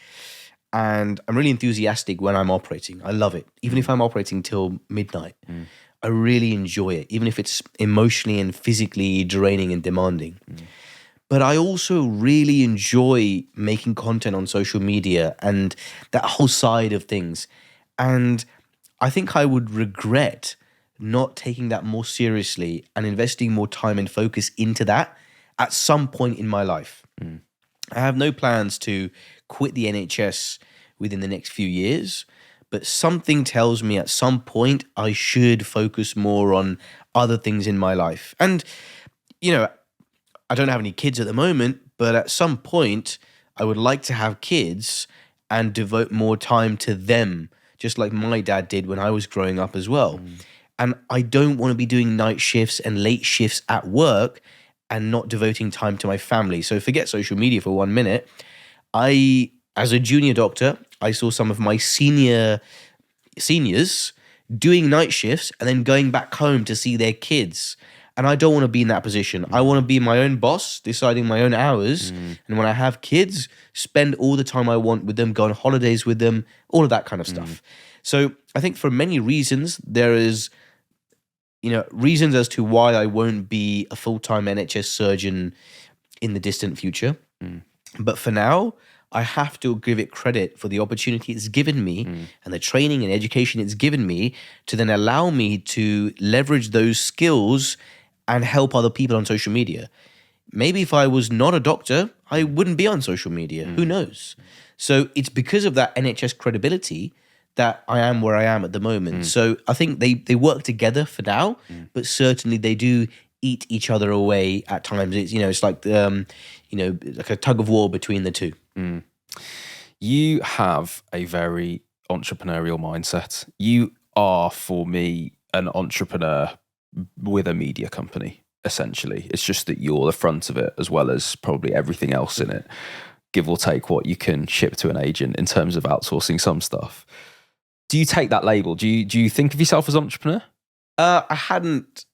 And I'm really enthusiastic when I'm operating. I love it. Even if I'm operating till midnight, I really enjoy it, even if it's emotionally and physically draining and demanding. But I also really enjoy making content on social media and that whole side of things. And I think I would regret not taking that more seriously and investing more time and focus into that at some point in my life. I have no plans to quit the NHS within the next few years, but something tells me at some point I should focus more on other things in my life. And, I don't have any kids at the moment, but at some point I would like to have kids and devote more time to them, just like my dad did when I was growing up as well. And I don't want to be doing night shifts and late shifts at work and not devoting time to my family. So forget social media for 1 minute. As a junior doctor, I saw some of my seniors doing night shifts and then going back home to see their kids. And I don't want to be in that position. I want to be my own boss, deciding my own hours. And when I have kids, spend all the time I want with them, go on holidays with them, all of that kind of stuff. So I think for many reasons, there is, reasons as to why I won't be a full-time NHS surgeon in the distant future. But for now, I have to give it credit for the opportunity it's given me and the training and education it's given me to then allow me to leverage those skills and help other people on social media. Maybe if I was not a doctor, I wouldn't be on social media. Who knows? So it's because of that NHS credibility that I am where I am at the moment. So I think they work together for now, but certainly they do eat each other away at times. It's it's like like a tug of war between the two. You have a very entrepreneurial mindset. You are, for me, an entrepreneur with a media company, essentially. It's just that you're the front of it as well as probably everything else in it, give or take what you can ship to an agent in terms of outsourcing some stuff. Do you take that label? Do you think of yourself as an entrepreneur? I hadn't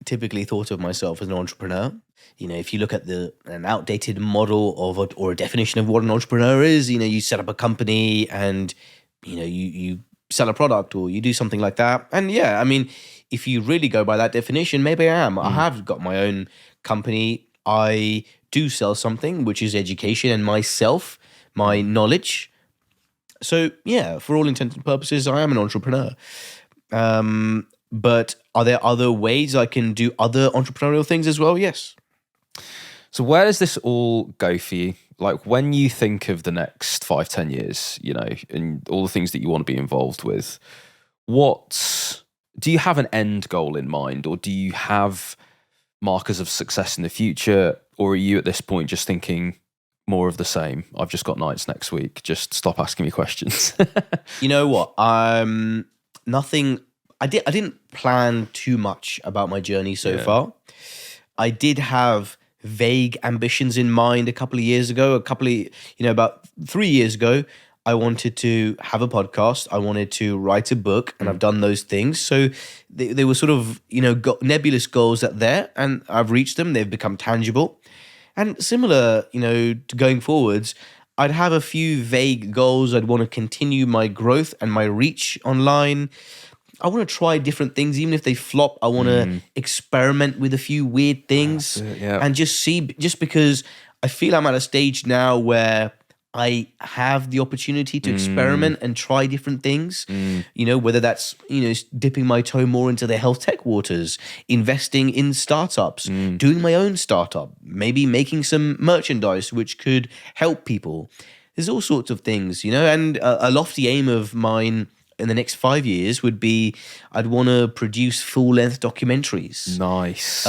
typically thought of myself as an entrepreneur. If you look at an outdated model or a definition of what an entrepreneur is, you set up a company and, you sell a product or you do something like that. And yeah, I mean, if you really go by that definition, maybe I am. I have got my own company. I do sell something, which is education and myself, my knowledge. So yeah, for all intents and purposes, I am an entrepreneur. But are there other ways I can do other entrepreneurial things as well? Yes. So where does this all go for you? Like when you think of the next 5-10 years, and all the things that you want to be involved with, do you have an end goal in mind, or do you have markers of success in the future? Or are you at this point just thinking more of the same? I've just got nights next week. Just stop asking me questions. You know what? Nothing. I didn't plan too much about my journey so far. I did have vague ambitions in mind a couple of years ago. About 3 years ago, I wanted to have a podcast. I wanted to write a book, and I've done those things. So they were sort of, nebulous goals there, and I've reached them. They've become tangible. And similar, to going forwards, I'd have a few vague goals. I'd want to continue my growth and my reach online. I want to try different things, even if they flop. I want to experiment with a few weird things and just see, just because I feel I'm at a stage now where I have the opportunity to experiment and try different things, whether that's, dipping my toe more into the health tech waters, investing in startups, doing my own startup, maybe making some merchandise which could help people. There's all sorts of things, and a lofty aim of mine in the next 5 years would be I'd want to produce full-length documentaries. Nice.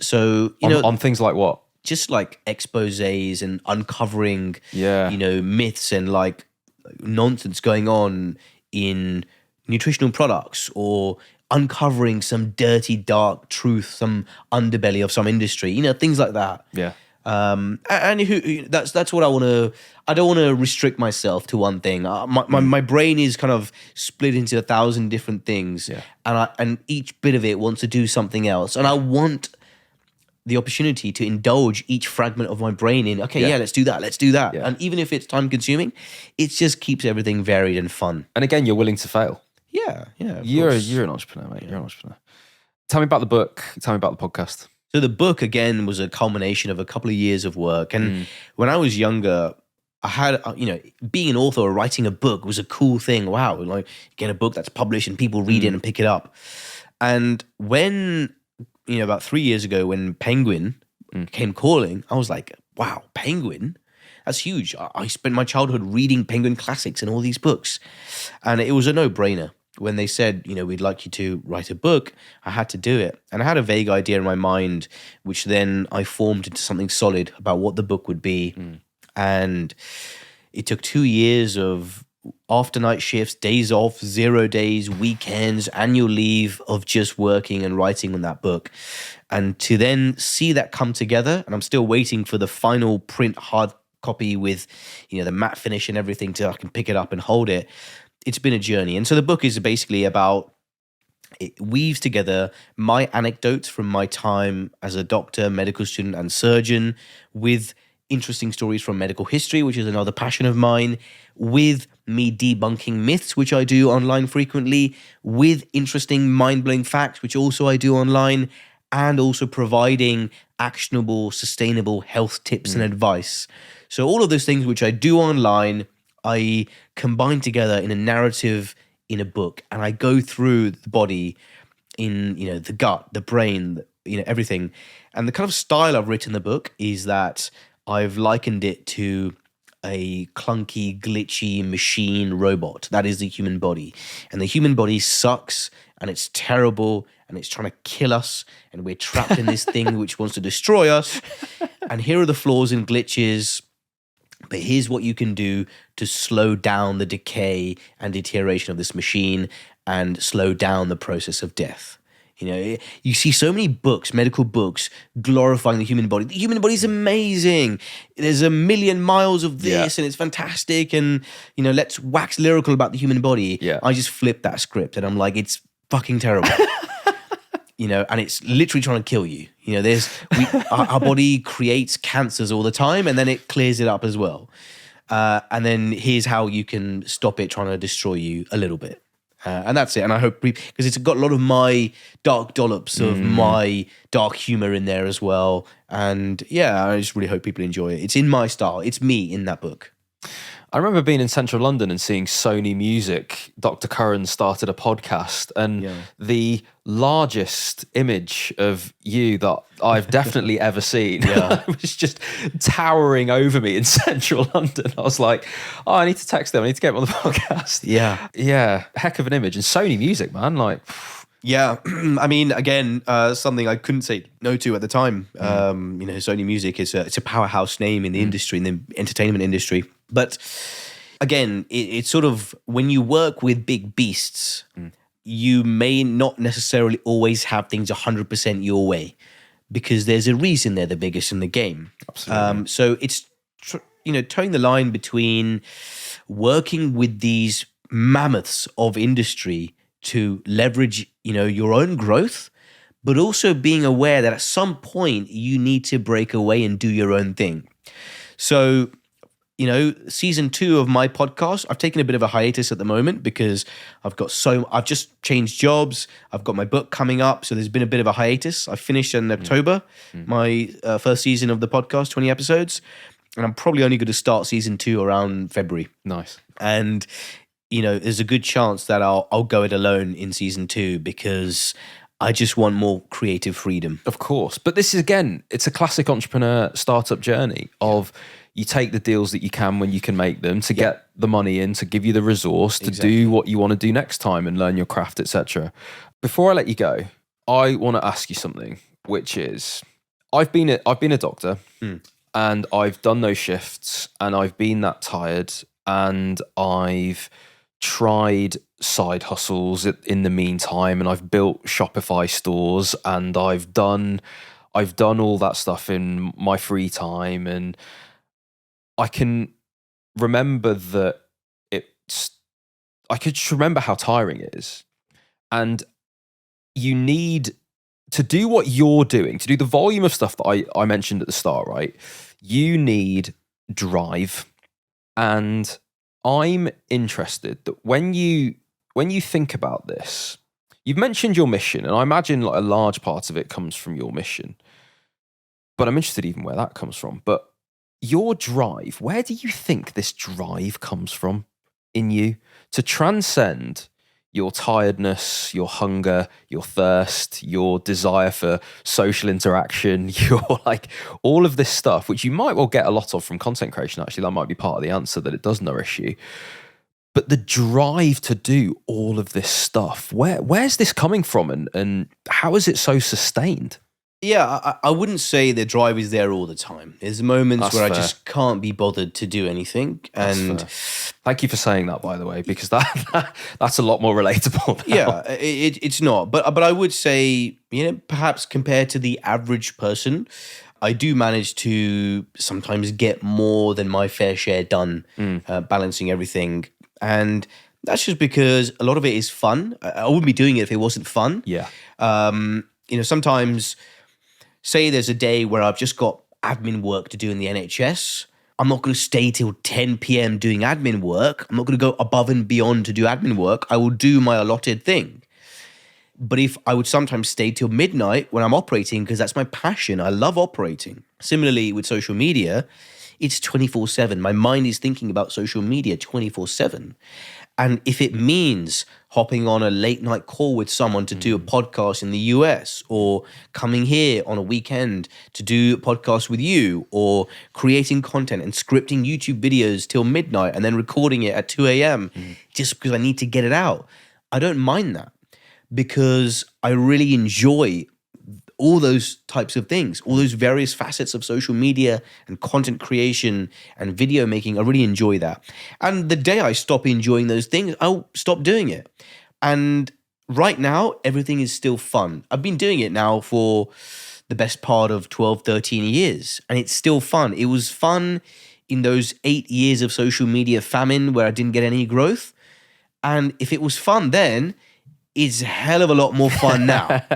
So, you know, on things like what? just like exposés and uncovering, Yeah. you know, myths and like nonsense going on in nutritional products, or uncovering some dirty, dark truth, some underbelly of some industry, you know, things like that. Yeah. And that's what I want to. I don't want to restrict myself to one thing. My brain is kind of split into 1,000 different things, Yeah. and each bit of it wants to do something else, and I want the opportunity to indulge each fragment of my brain in. Okay, yeah, let's do that, Yeah. and even if it's time consuming, it just keeps everything varied and fun. And again, you're willing to fail. Yeah. Of You're course. an entrepreneur, mate. You're an entrepreneur. Tell me about the book. Tell me about the podcast. So the book, again, was a culmination of a couple of years of work. And when I was younger, I had, you know, being an author or writing a book was a cool thing. Wow, like get a book that's published and people read it and pick it up. And when, you know, about 3 years ago, when Penguin came calling, I was like, wow, Penguin? That's huge. I spent my childhood reading Penguin classics and all these books. And it was a no-brainer. When they said, you know, we'd like you to write a book, I had to do it. And I had a vague idea in my mind, which then I formed into something solid about what the book would be. And it took 2 years of after night shifts, days off, 0 days, weekends, annual leave of just working and writing on that book. And to then see that come together, and I'm still waiting for the final print hard copy with, you know, the matte finish and everything till I can pick it up and hold it. It's been a journey. And so the book is basically about, it weaves together my anecdotes from my time as a doctor, medical student, and surgeon with interesting stories from medical history, which is another passion of mine, with me debunking myths, which I do online frequently, with interesting mind-blowing facts, which also I do online, and also providing actionable, sustainable health tips and advice. So all of those things which I do online, I combine together in a narrative in a book, and I go through the body in, you know, the gut, the brain, you know, everything. And the kind of style I've written the book is that I've likened it to a clunky, glitchy machine robot. That is the human body. And the human body sucks, and it's terrible, and it's trying to kill us, and we're trapped in this thing which wants to destroy us. And here are the flaws and glitches, but here's what you can do to slow down the decay and deterioration of this machine and slow down the process of death. You know, you see so many books, medical books, glorifying the human body. The human body is amazing. There's a million miles of this and it's fantastic. And, you know, let's wax lyrical about the human body. Yeah. I just flip that script and I'm like, it's fucking terrible. You know, and it's literally trying to kill you. You know, our body creates cancers all the time, and then it clears it up as well. And then here's how you can stop it trying to destroy you a little bit. And that's it. And I hope, because it's got a lot of my dark dollops of my dark humor in there as well. And yeah, I just really hope people enjoy it. It's in my style. It's me in that book. I remember being in central London and seeing Sony Music. Dr. Karan started a podcast, and the largest image of you that I've definitely ever seen was just towering over me in central London. I was like, oh, I need to text them. I need to get them on the podcast. Yeah. Yeah. Heck of an image. And Sony Music, man. Like, yeah, I mean, again, something I couldn't say no to at the time. You know, Sony Music is it's a powerhouse name in the industry, in the entertainment industry. But again, it's sort of, when you work with big beasts, you may not necessarily always have things 100% your way, because there's a reason they're the biggest in the game. Absolutely. So it's, you know, towing the line between working with these mammoths of industry to leverage, you know, your own growth, but also being aware that at some point you need to break away and do your own thing. So, you know, season 2 of my podcast, I've taken a bit of a hiatus at the moment because I've just changed jobs. I've got my book coming up. So there's been a bit of a hiatus. I finished in October, my first season of the podcast, 20 episodes. And I'm probably only going to start season 2 around February. Nice. And, you know, there's a good chance that I'll go it alone in season 2, because I just want more creative freedom. Of course. But this is, again, it's a classic entrepreneur startup journey of you take the deals that you can when you can make them to get the money in, to give you the resource to do what you want to do next time and learn your craft, etc. Before I let you go, I want to ask you something, which is I've been a doctor and I've done those shifts and I've been that tired and I've tried side hustles in the meantime, and I've built Shopify stores and I've done all that stuff in my free time, and I can remember that I could remember how tiring it is. And you need to do what you're doing, to do the volume of stuff that I mentioned at the start, right? You need drive. And I'm interested that when you think about this, you've mentioned your mission, and I imagine like a large part of it comes from your mission. But I'm interested even where that comes from. But your drive, where do you think this drive comes from in you to transcend your tiredness, your hunger, your thirst, your desire for social interaction, your like all of this stuff, which you might well get a lot of from content creation. Actually, that might be part of the answer, that it does nourish you. But the drive to do all of this stuff, where's this coming from, and how is it so sustained? Yeah, I wouldn't say the drive is there all the time. There's moments That's where fair. I just can't be bothered to do anything. And thank you for saying that, by the way, because that's a lot more relatable now. yeah, it's not. But I would say, perhaps compared to the average person, I do manage to sometimes get more than my fair share done, balancing everything. And that's just because a lot of it is fun. I wouldn't be doing it if it wasn't fun. Yeah. Sometimes, say there's a day where I've just got admin work to do in the NHS. I'm not going to stay till 10 p.m. doing admin work. I'm not going to go above and beyond to do admin work. I will do my allotted thing. But if I would sometimes stay till midnight when I'm operating, because that's my passion. I love operating. Similarly with social media, it's 24/7. My mind is thinking about social media 24/7. And if it means hopping on a late night call with someone to do a podcast in the US, or coming here on a weekend to do a podcast with you, or creating content and scripting YouTube videos till midnight and then recording it at 2 a.m. just because I need to get it out, I don't mind that, because I really enjoy all those types of things, all those various facets of social media and content creation and video making. I really enjoy that. And the day I stop enjoying those things, I'll stop doing it. And right now, everything is still fun. I've been doing it now for the best part of 12, 13 years, and it's still fun. It was fun in those 8 years of social media famine where I didn't get any growth. And if it was fun then, it's a hell of a lot more fun now.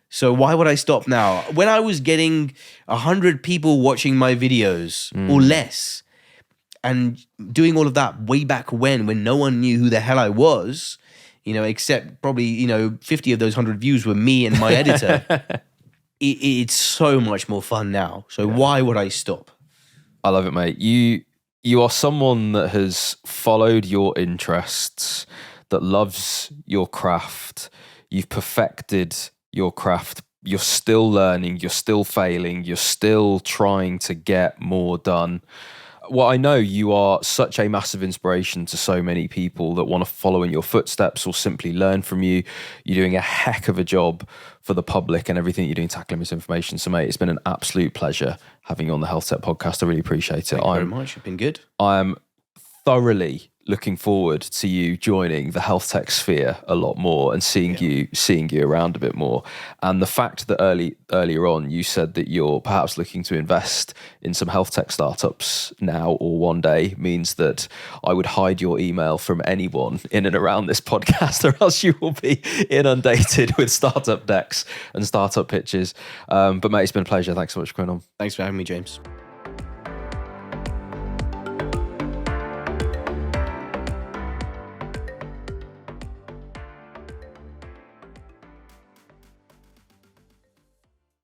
So why would I stop now? When I was getting 100 people watching my videos or less, and doing all of that way back when no one knew who the hell I was, except probably, 50 of those 100 views were me and my editor. It's so much more fun now. So why would I stop? I love it, mate. You are someone that has followed your interests, that loves your craft. You've perfected your craft. You're still learning, you're still failing, you're still trying to get more done. Well, I know you are such a massive inspiration to so many people that want to follow in your footsteps or simply learn from you. You're doing a heck of a job for the public and everything you're doing tackling misinformation. So, mate, it's been an absolute pleasure having you on the Healthtech Podcast. I really appreciate it. Thank you very much. It's been good. I'm thoroughly looking forward to you joining the health tech sphere a lot more and seeing you around a bit more. And the fact that earlier on you said that you're perhaps looking to invest in some health tech startups now or one day means that I would hide your email from anyone in and around this podcast, or else you will be inundated with startup decks and startup pitches. But mate, it's been a pleasure. Thanks so much for coming on. Thanks for having me, James.